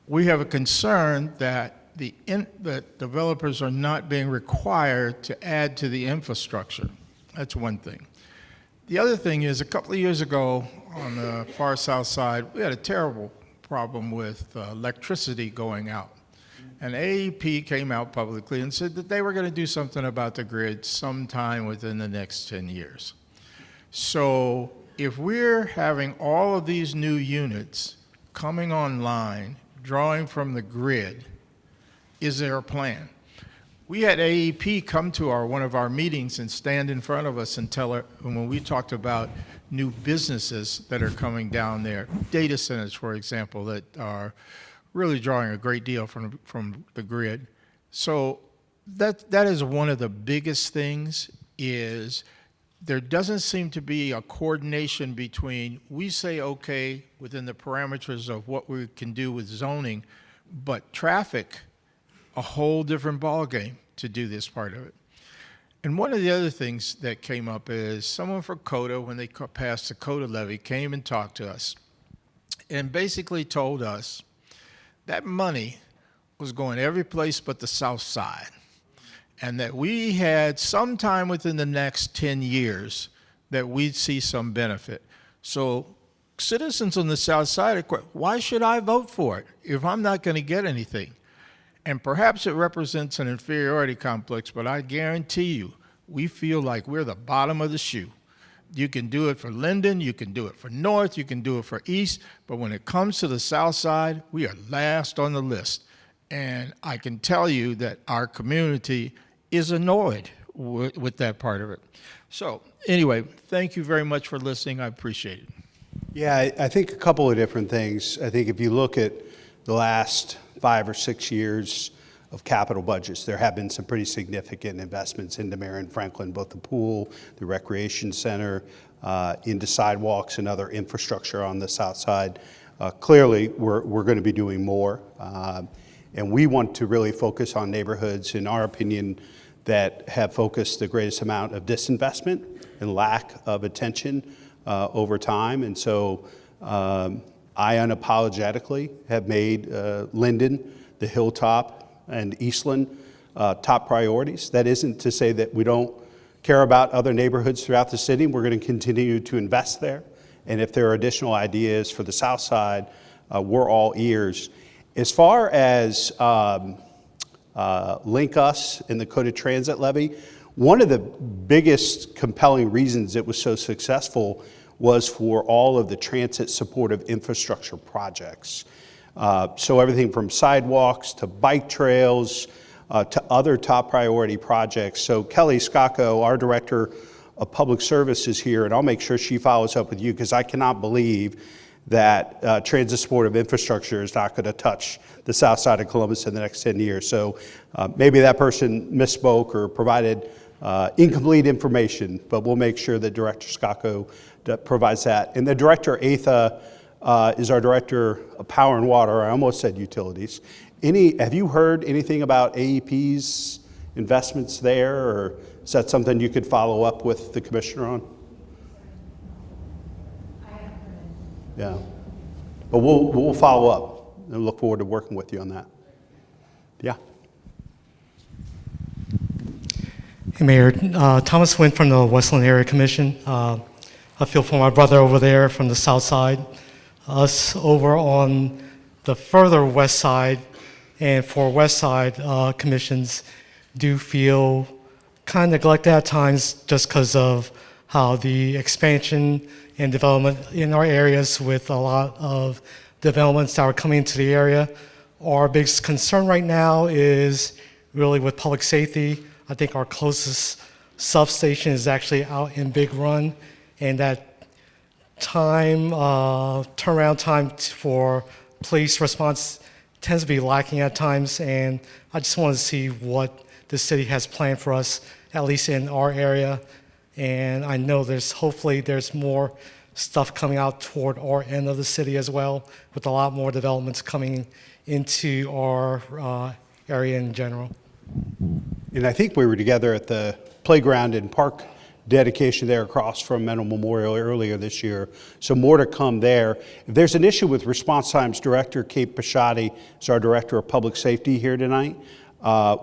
We have a concern that that developers are not being required to add to the infrastructure. That's one thing. The other thing is, a couple of years ago on the far south side, we had a terrible problem with electricity going out. And AEP came out publicly and said that they were going to do something about the grid sometime within the next 10 years. So if we're having all of these new units coming online, drawing from the grid, is there a plan? We had AEP come to one of our meetings and stand in front of us and tell her, when we talked about new businesses that are coming down there, data centers, for example, that are really drawing a great deal from the grid. So that is one of the biggest things, is there doesn't seem to be a coordination between, we say okay within the parameters of what we can do with zoning, but traffic, a whole different ballgame to do this part of it. And one of the other things that came up is someone from CODA, when they passed the CODA levy, came and talked to us and basically told us that money was going every place but the south side, and that we had sometime within the next 10 years that we'd see some benefit. So citizens on the south side are, why should I vote for it if I'm not going to get anything? And perhaps it represents an inferiority complex, but I guarantee you, we feel like we're the bottom of the shoe. You can do it for Linden, you can do it for North, you can do it for East, but when it comes to the South Side, we are last on the list. And I can tell you that our community is annoyed with that part of it. So anyway, thank you very much for listening. I appreciate it.
Yeah, I think a couple of different things. I think if you look at the last 5 or 6 years of capital budgets, there have been some pretty significant investments into Marion Franklin, both the pool, the recreation center, into sidewalks and other infrastructure on the south side. Clearly, we're going to be doing more. And we want to really focus on neighborhoods, in our opinion, that have focused the greatest amount of disinvestment and lack of attention over time. And so I unapologetically have made Linden, the Hilltop, and Eastland top priorities. That isn't to say that we don't care about other neighborhoods throughout the city. We're going to continue to invest there. And if there are additional ideas for the south side, we're all ears. As far as Link Us and the Coded Transit Levy, one of the biggest compelling reasons it was so successful was for all of the transit supportive infrastructure projects. So everything from sidewalks to bike trails to other top priority projects. So Kelly Scacco, our Director of Public Service, is here, and I'll make sure she follows up with you, because I cannot believe that transit supportive infrastructure is not going to touch the south side of Columbus in the next 10 years. So maybe that person misspoke or provided incomplete information, but we'll make sure that Director Scacco provides that. And the Director Atha is our Director of Power and Water. I almost said utilities. Have you heard anything about AEP's investments there, or is that something you could follow up with the Commissioner on? Yeah, but we'll follow up and look forward to working with you on that. Yeah.
Hey, Mayor. Thomas Wynn from the Westland Area Commission. I feel for my brother over there from the south side. Us over on the further west side, and for west side commissions do feel kind of neglected at times, just because of how the expansion and development in our areas, with a lot of developments that are coming into the area. Our biggest concern right now is really with public safety. I think our closest substation is actually out in Big Run, and that turnaround time for police response tends to be lacking at times, and I just want to see what the city has planned for us, at least in our area. And I know hopefully there's more stuff coming out toward our end of the city as well, with a lot more developments coming into our area in general.
And I think we were together at the playground and park dedication there across from Mental Memorial earlier this year. So more to come there. If there's an issue with response times, Director Kate Pisciotti is our Director of Public Safety here tonight.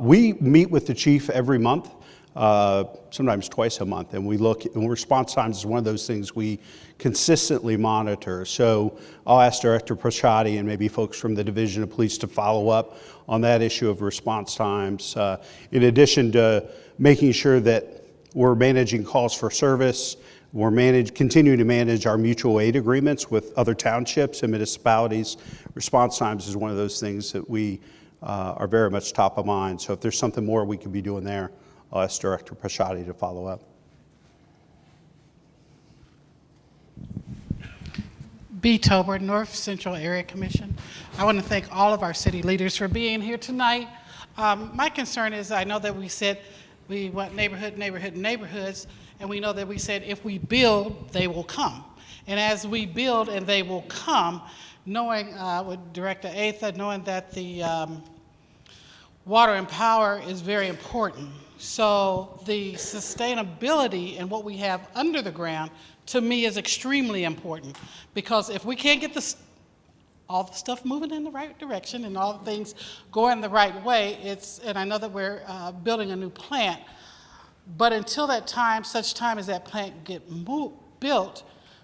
We meet with the chief every month, sometimes twice a month, and we look, and response times is one of those things we consistently monitor. So I'll ask Director Pisciotti and maybe folks from the Division of Police to follow up on that issue of response times, in addition to making sure that we're managing calls for service. We're continuing to manage our mutual aid agreements with other townships and municipalities. Response times is one of those things that we are very much top of mind. So if there's something more we could be doing there, I'll ask Director Pisciotti to follow up.
B. Tober, North Central Area Commission. I want to thank all of our city leaders for being here tonight. My concern is, I know that we said we want neighborhoods, and we know that we said if we build, they will come. And as we build and they will come, knowing with Director Atha, knowing that the water and power is very important. So the sustainability and what we have under the ground, to me, is extremely important, because if we can't get all the stuff moving in the right direction and all the things going the right way, and I know that we're building a new plant, but until that time, such time as that plant get built,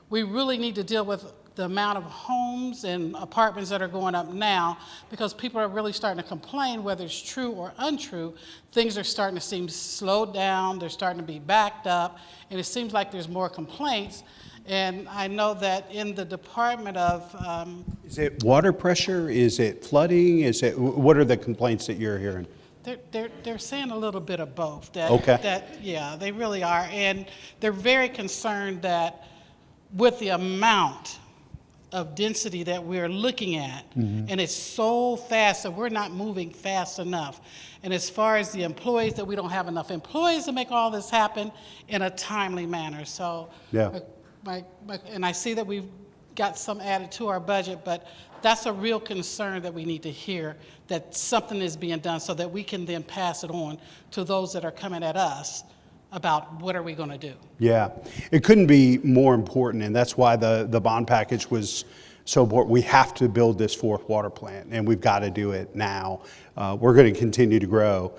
we really need to deal with the amount of homes and apartments that are going up now, because people are really starting to complain, whether it's true or untrue. Things are starting to seem slowed down, they're starting to be backed up, and it seems like there's more complaints. And I know that in the Department of,
Is it water pressure? Is it flooding? What are the complaints that you're hearing?
they're saying a little bit of both. That,
Okay.
Yeah, they really are. And they're very concerned that with the amount of density that we're looking at, and it's so fast that we're not moving fast enough. And as far as the employees, that we don't have enough employees to make all this happen in a timely manner. So,
Yeah.
and I see that we've got some added to our budget, but that's a real concern that we need to hear, that something is being done so that we can then pass it on to those that are coming at us about what are we going to do.
Yeah, it couldn't be more important, and that's why the bond package was so important. We have to build this fourth water plant, and we've got to do it now. We're going to continue to grow.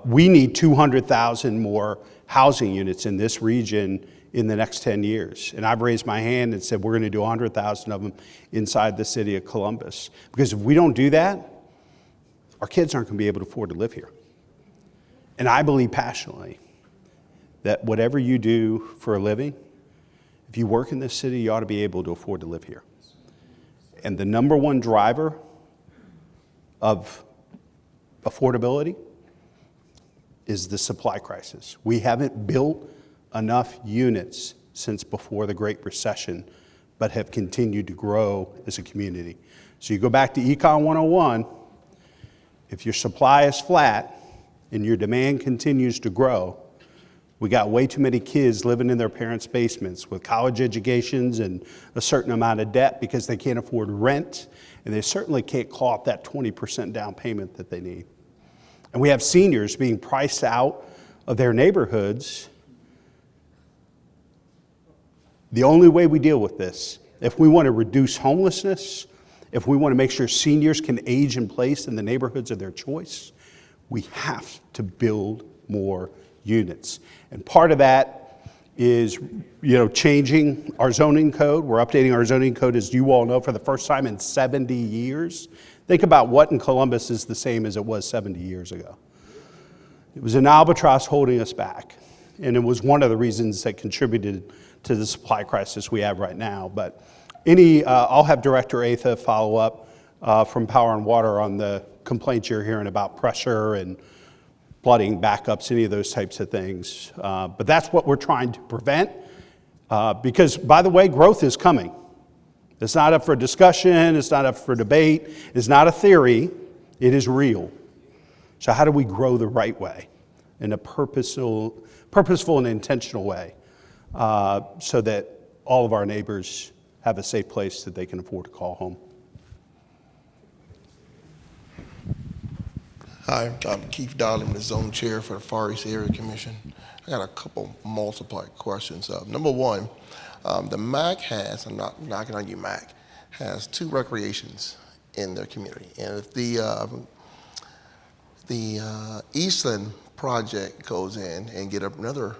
We need 200,000 more housing units in this region in the next 10 years. And I've raised my hand and said we're going to do 100,000 of them inside the city of Columbus. Because if we don't do that, our kids aren't going to be able to afford to live here. And I believe passionately that whatever you do for a living, if you work in this city, you ought to be able to afford to live here. And the number one driver of affordability is the supply crisis. We haven't built enough units since before the Great Recession, but have continued to grow as a community. So you go back to Econ 101, if your supply is flat and your demand continues to grow, we got way too many kids living in their parents' basements with college educations and a certain amount of debt because they can't afford rent, and they certainly can't claw up that 20% down payment that they need. And we have seniors being priced out of their neighborhoods. The only way we deal with this, if we want to reduce homelessness, if we want to make sure seniors can age in place in the neighborhoods of their choice, we have to build more units. And part of that is, changing our zoning code. We're updating our zoning code, as you all know, for the first time in 70 years. Think about what in Columbus is the same as it was 70 years ago. It was an albatross holding us back, and it was one of the reasons that contributed to the supply crisis we have right now. But I'll have Director Atha follow up from Power and Water on the complaints you're hearing about pressure and flooding, backups, any of those types of things. But that's what we're trying to prevent, because, by the way, growth is coming. It's not up for discussion, it's not up for debate, it's not a theory, it is real. So how do we grow the right way, in a purposeful and intentional way, so that all of our neighbors have a safe place that they can afford to call home?
Hi, I'm Keith Dowling, I'm the Zone Chair for the Far East Area Commission. I got a couple multiple questions. Number one, the MAC has, I'm not knocking on you, MAC, has 2 recreations in their community. And if the Eastland project goes in and get another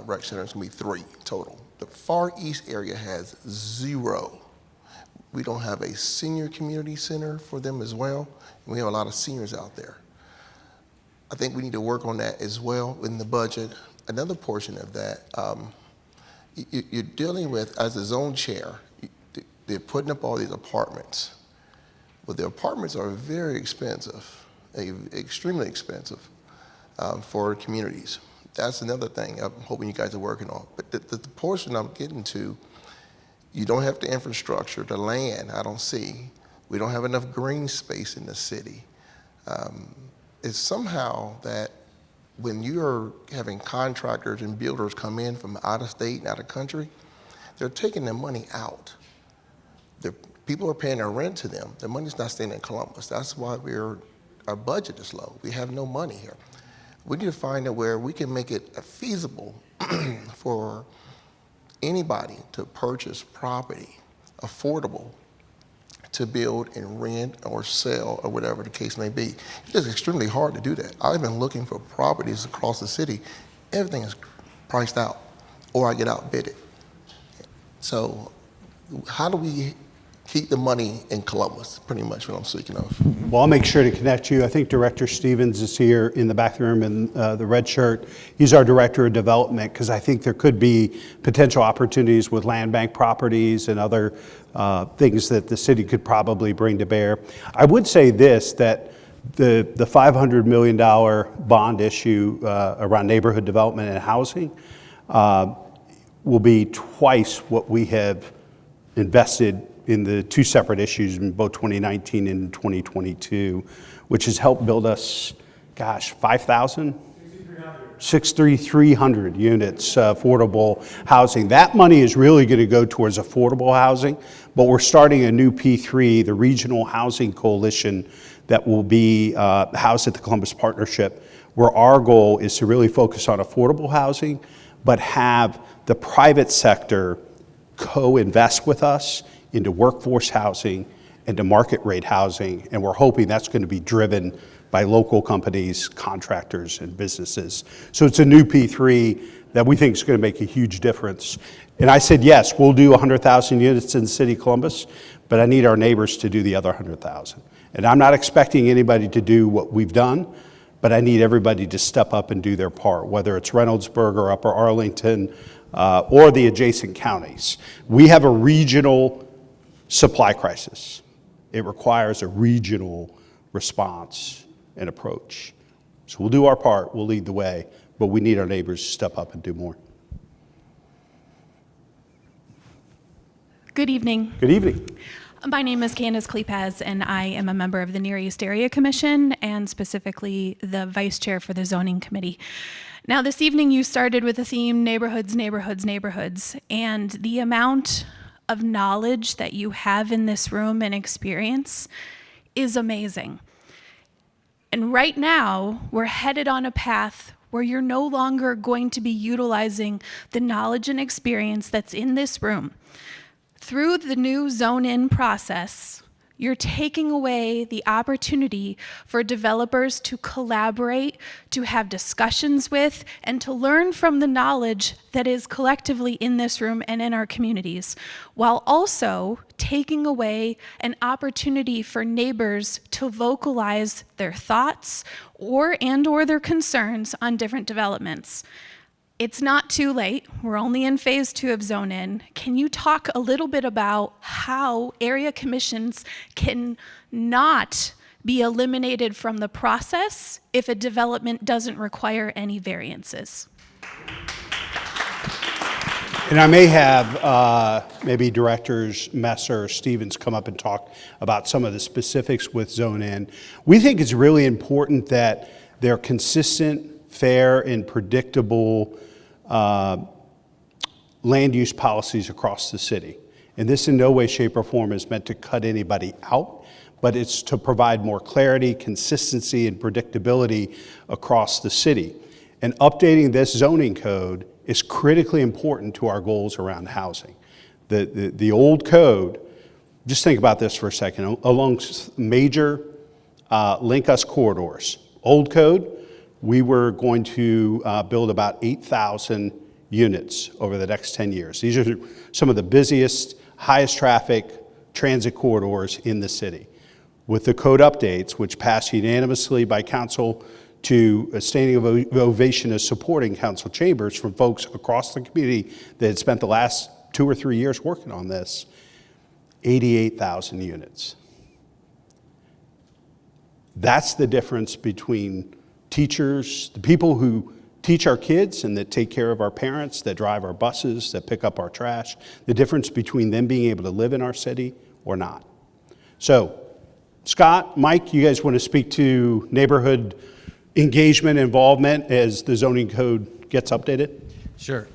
rec center, it's gonna be 3 total. The Far East area has 0. We don't have a senior community center for them as well. And we have a lot of seniors out there. I think we need to work on that as well in the budget. Another portion of that, you're dealing with, as a zone chair, they're putting up all these apartments. But the apartments are very expensive, extremely expensive for communities. That's another thing I'm hoping you guys are working on. But the portion I'm getting to, you don't have the infrastructure, the land, I don't see. We don't have enough green space in the city. It's somehow that when you're having contractors and builders come in from out of state and out of country, they're taking their money out. People are paying their rent to them. Their money's not staying in Columbus. That's why our budget is low. We have no money here. We need to find out where we can make it feasible for anybody to purchase property, affordable, to build and rent or sell or whatever the case may be. It's extremely hard to do that. I've been looking for properties across the city. Everything is priced out or I get outbidded. So how do we keep the money in Columbus, pretty much what I'm speaking of.
Well, I'll make sure to connect you. I think Director Stevens is here in the back room in the red shirt. He's our Director of Development, because I think there could be potential opportunities with land bank properties and other things that the city could probably bring to bear. I would say this, that the $500 million bond issue around neighborhood development and housing will be twice what we have invested in the two separate issues in both 2019 and 2022, which has helped build us, 6,300 units affordable housing. That money is really going to go towards affordable housing, but we're starting a new P3, the Regional Housing Coalition, that will be housed at the Columbus Partnership, where our goal is to really focus on affordable housing, but have the private sector co-invest with us into workforce housing and to market rate housing, and we're hoping that's going to be driven by local companies, contractors, and businesses. So it's a new P3 that we think is going to make a huge difference. And I said, yes, we'll do 100,000 units in the city of Columbus, but I need our neighbors to do the other 100,000. And I'm not expecting anybody to do what we've done, but I need everybody to step up and do their part, whether it's Reynoldsburg or Upper Arlington or the adjacent counties. We have a regional supply crisis. It requires a regional response and approach. So we'll do our part, we'll lead the way, but we need our neighbors to step up and do more.
Good evening.
Good evening.
My name is Candace Klepaz, and I am a member of the Near East Area Commission, and specifically the vice chair for the zoning committee. Now, this evening you started with the theme neighborhoods, neighborhoods, neighborhoods, and the amount of knowledge that you have in this room and experience is amazing. And right now, we're headed on a path where you're no longer going to be utilizing the knowledge and experience that's in this room. Through the new zone-in process, you're taking away the opportunity for developers to collaborate, to have discussions with, and to learn from the knowledge that is collectively in this room and in our communities, while also taking away an opportunity for neighbors to vocalize their thoughts or their concerns on different developments. It's not too late. We're only in phase 2 of Zone In. Can you talk a little bit about how area commissions can not be eliminated from the process if a development doesn't require any variances?
And I may have maybe directors Messer or Stevens come up and talk about some of the specifics with Zone In. We think it's really important that they're consistent, fair, and predictable land use policies across the city. And this in no way, shape, or form is meant to cut anybody out, but it's to provide more clarity, consistency, and predictability across the city. And updating this zoning code is critically important to our goals around housing. The old code, just think about this for a second, along major link us corridors. Old code, we were going to build about 8,000 units over the next 10 years. These are some of the busiest, highest traffic transit corridors in the city. With the code updates, which passed unanimously by council to a standing ovation of supporting council chambers from folks across the community that had spent the last 2 or 3 years working on this, 88,000 units. That's the difference between teachers, the people who teach our kids and that take care of our parents, that drive our buses, that pick up our trash, the difference between them being able to live in our city or not. So, Scott, Mike, you guys want to speak to neighborhood engagement, involvement as the zoning code gets updated?
Sure.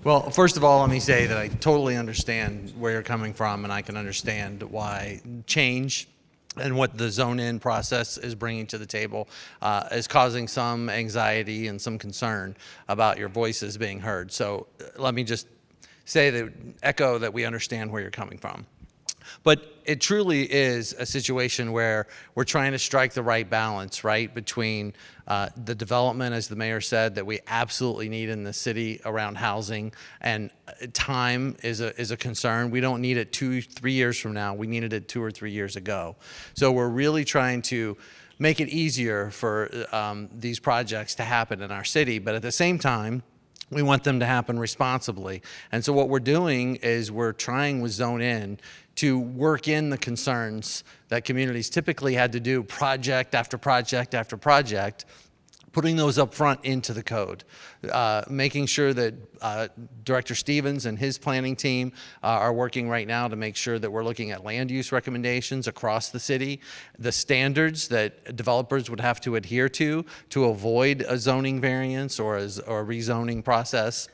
Well, first of all, let me say that I totally understand where you're coming from, and I can understand why change and what the zone-in process is bringing to the table is causing some anxiety and some concern about your voices being heard. So let me just say that, echo that we understand where you're coming from. But it truly is a situation where we're trying to strike the right balance, right, between the development, as the mayor said, that we absolutely need in the city around housing, and time is a concern. We don't need it 2-3 years from now. We needed it 2 or 3 years ago. So we're really trying to make it easier for these projects to happen in our city, but at the same time, we want them to happen responsibly. And so what we're doing is we're trying with Zone In to work in the concerns that communities typically had to do project after project after project, putting those up front into the code, making sure that Director Stevens and his planning team are working right now to make sure that we're looking at land use recommendations across the city, the standards that developers would have to adhere to avoid a zoning variance or a rezoning process.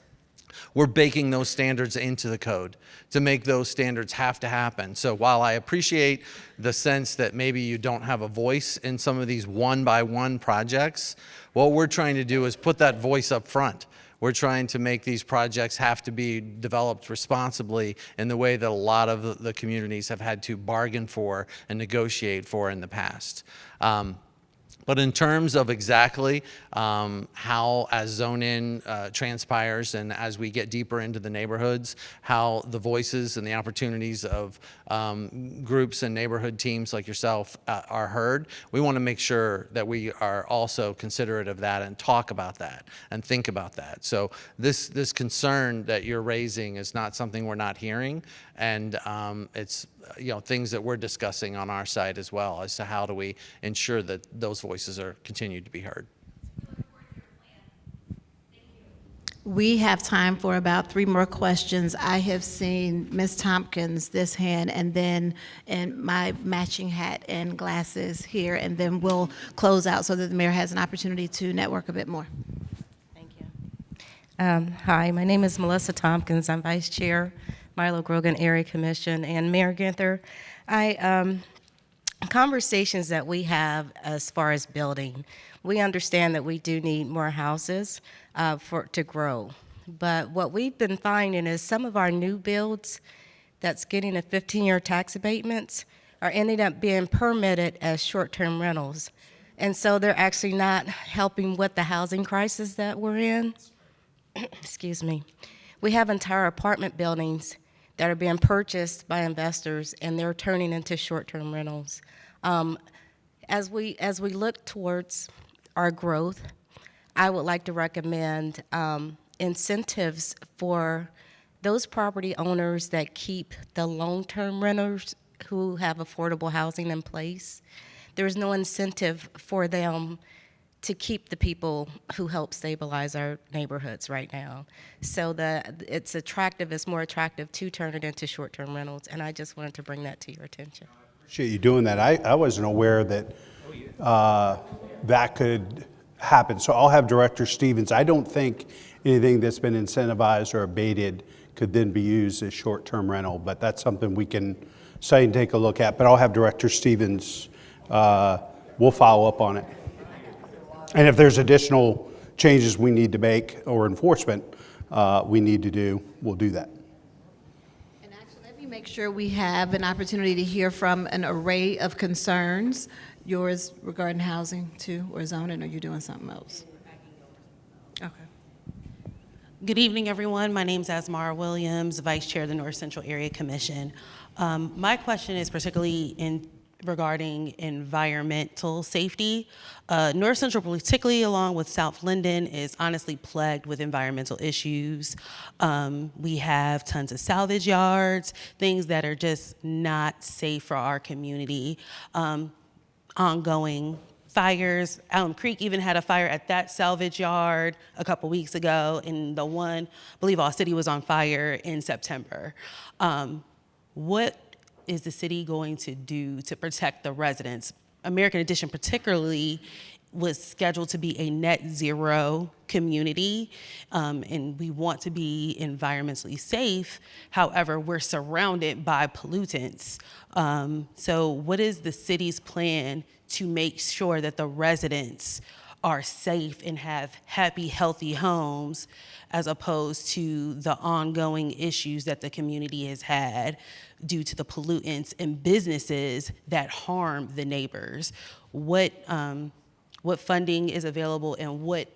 We're baking those standards into the code to make those standards have to happen. So while I appreciate the sense that maybe you don't have a voice in some of these one-by-one projects, what we're trying to do is put that voice up front. We're trying to make these projects have to be developed responsibly in the way that a lot of the communities have had to bargain for and negotiate for in the past. But in terms of exactly how, as Zone In transpires and as we get deeper into the neighborhoods, how the voices and the opportunities of groups and neighborhood teams like yourself are heard, we want to make sure that we are also considerate of that and talk about that and think about that. So this concern that you're raising is not something we're not hearing, and it's things that we're discussing on our side as well as to how do we ensure that those voices are continued to be heard.
We have time for about 3 more questions. I have seen Ms. Tompkins, this hand, and then in my matching hat and glasses here, and then we'll close out so that the mayor has an opportunity to network a bit more.
Hi, my name is Melissa Tompkins. I'm Vice Chair, Milo Grogan Area Commission. And Mayor Ginther, conversations that we have as far as building, we understand that we do need more houses to grow. But what we've been finding is some of our new builds that's getting a 15-year tax abatements are ending up being permitted as short-term rentals. And so they're actually not helping with the housing crisis that we're in. Excuse me. We have entire apartment buildings that are being purchased by investors, and they're turning into short-term rentals. As we look towards our growth, I would like to recommend incentives for those property owners that keep the long-term renters who have affordable housing in place. There's no incentive for them to keep the people who help stabilize our neighborhoods right now. So it's more attractive to turn it into short-term rentals, and I just wanted to bring that to your attention.
Appreciate you doing that. I wasn't aware that that could happen. So I'll have Director Stevens. I don't think anything that's been incentivized or abated could then be used as short-term rental, but that's something we can say and take a look at. But I'll have Director Stevens, we'll follow up on it. And if there's additional changes we need to make or enforcement we need to do, we'll do that.
And actually, let me make sure we have an opportunity to hear from an array of concerns. Yours regarding housing too, or zoning, or you're doing something else? Okay.
Good evening, everyone. My name is Asmara Williams, Vice Chair of the North Central Area Commission. My question is particularly regarding environmental safety. North Central, particularly along with South Linden, is honestly plagued with environmental issues. We have tons of salvage yards, things that are just not safe for our community. Ongoing fires. Elm Creek even had a fire at that salvage yard a couple weeks ago, and the one, I believe All City was on fire in September. What is the city going to do to protect the residents? American Addition particularly was scheduled to be a net zero community, and we want to be environmentally safe. However, we're surrounded by pollutants. So what is the city's plan to make sure that the residents are safe and have happy, healthy homes, as opposed to the ongoing issues that the community has had due to the pollutants and businesses that harm the neighbors. What funding is available, and what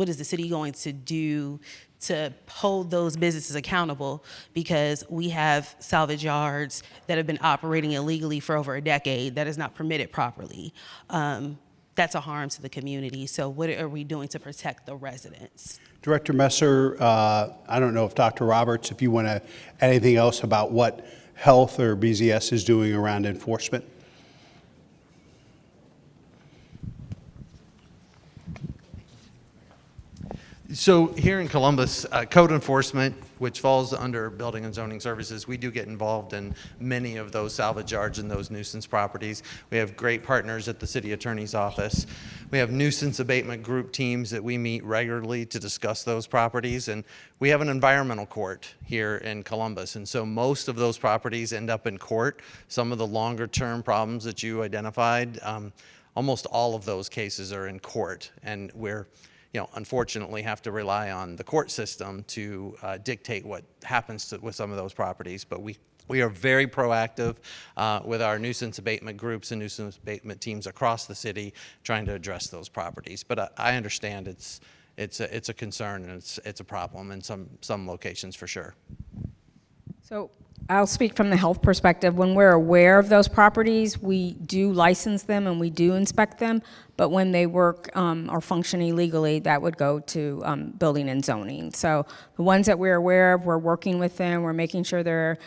is the city going to do to hold those businesses accountable? Because we have salvage yards that have been operating illegally for over a decade that is not permitted properly. That's a harm to the community. So what are we doing to protect the residents?
Director Messer, I don't know if Dr. Roberts, if you want to add anything else about what health or BZS is doing around enforcement.
So here in Columbus, code enforcement, which falls under Building and Zoning Services, we do get involved in many of those salvage yards and those nuisance properties. We have great partners at the City Attorney's Office. We have nuisance abatement group teams that we meet regularly to discuss those properties. And we have an environmental court here in Columbus. And so most of those properties end up in court. Some of the longer term problems that you identified, almost all of those cases are in court. And we're unfortunately have to rely on the court system to dictate what happens with some of those properties. But we are very proactive with our nuisance abatement groups and nuisance abatement teams across the city trying to address those properties. But I understand it's a concern, and it's a problem in some locations for sure.
So I'll speak from the health perspective. When we're aware of those properties, we do license them and we do inspect them. But when they work or function illegally, that would go to building and zoning. So the ones that we're aware of, we're working with them. We're making sure they're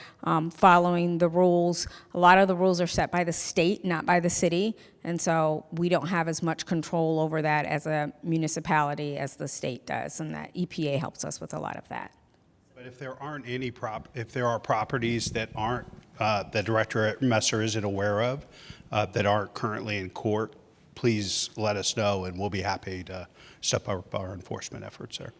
following the rules. A lot of the rules are set by the state, not by the city. And so we don't have as much control over that as a municipality as the state does. And that EPA helps us with a lot of that.
But if there aren't any if there are properties that aren't that Director Messer isn't aware of that aren't currently in court, please let us know, and we'll be happy to step up our enforcement efforts there.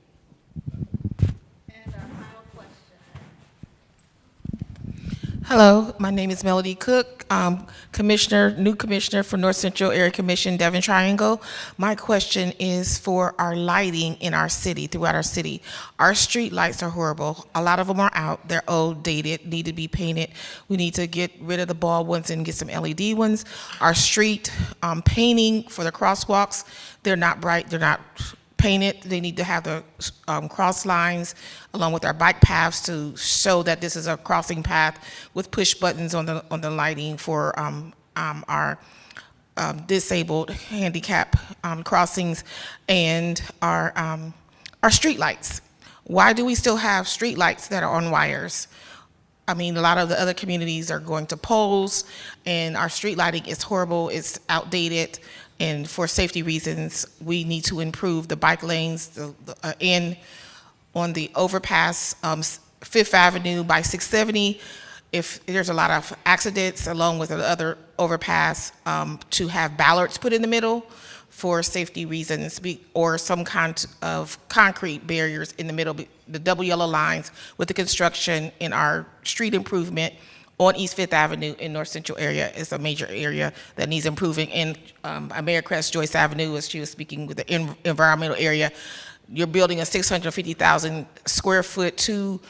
Hello, my name is Melody Cook, new commissioner for North Central Area Commission, Devon Triangle. My question is for our lighting in our city, throughout our city. Our street lights are horrible. A lot of them are out. They're old, dated, need to be painted. We need to get rid of the bulb ones and get some LED ones. Our street painting for the crosswalks, they're not bright, they're not painted. They need to have the cross lines along with our bike paths to show that this is a crossing path with push buttons on the lighting for our disabled handicap crossings, and our street lights. Why do we still have street lights that are on wires? I mean, a lot of the other communities are going to poles, and our street lighting is horrible, it's outdated. And for safety reasons, we need to improve the bike lanes on the overpass, Fifth Avenue by 670. If there's a lot of accidents along with the other overpass, to have ballards put in the middle for safety reasons, or some kind of concrete barriers in the middle, the double yellow lines with the construction in our street improvement on East Fifth Avenue in North Central area is a major area that needs improving. And Americrest Joyce Avenue, as she was speaking with the environmental area, you're building a 650,000 square foot, 2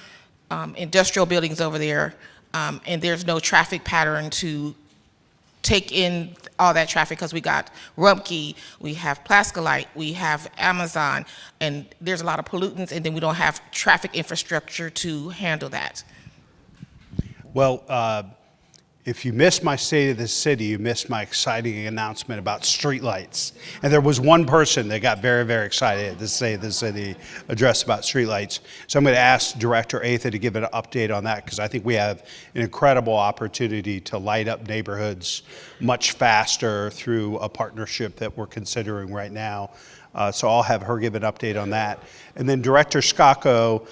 industrial buildings over there, and there's no traffic pattern to take in all that traffic, because we got Rumpke, we have Plaskolite, we have Amazon, and there's a lot of pollutants, and then we don't have traffic infrastructure to handle that.
Well, if you missed my State of the City, you missed my exciting announcement about streetlights. And there was one person that got very, very excited at the State of the City address about streetlights. So I'm going to ask Director Atha to give an update on that, because I think we have an incredible opportunity to light up neighborhoods much faster through a partnership that we're considering right now. So I'll have her give an update on that. And then Director Skako,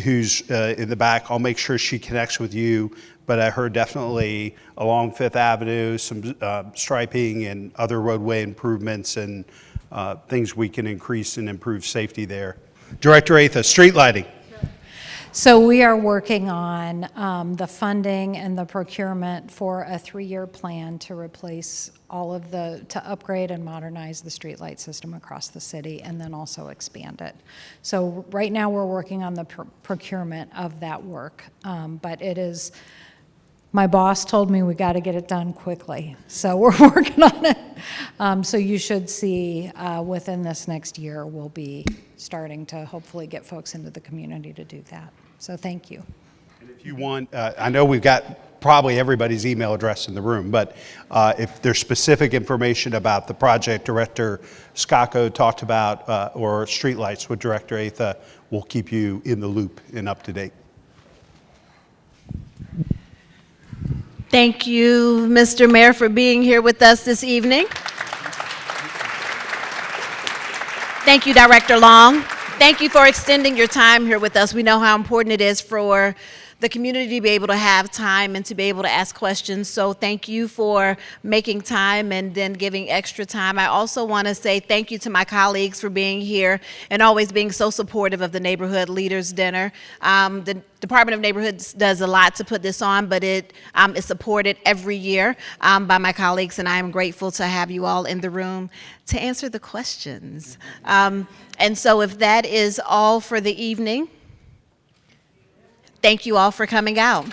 who's in the back, I'll make sure she connects with you. But I heard definitely along Fifth Avenue, some striping and other roadway improvements and things we can increase and improve safety there. Director Atha, street lighting.
So we are working on the funding and the procurement for a 3-year plan to replace to upgrade and modernize the streetlight system across the city, and then also expand it. So right now, we're working on the procurement of that work, but it is, my boss told me we got to get it done quickly, so we're working on it. So you should see within this next year, we'll be starting to hopefully get folks into the community to do that. So thank you.
And if you want, I know we've got probably everybody's email address in the room, but if there's specific information about the project Director Skako talked about, or streetlights with Director Atha, we'll keep you in the loop and up to date.
Thank you, Mr. Mayor, for being here with us this evening. Thank you, Director Long. Thank you for extending your time here with us. We know how important it is for the community to be able to have time and to be able to ask questions. So thank you for making time and then giving extra time. I also want to say thank you to my colleagues for being here and always being so supportive of the Neighborhood Leaders Dinner. The Department of Neighborhoods does a lot to put this on, but it is supported every year by my colleagues, and I am grateful to have you all in the room to answer the questions. And so if that is all for the evening, thank you all for coming out.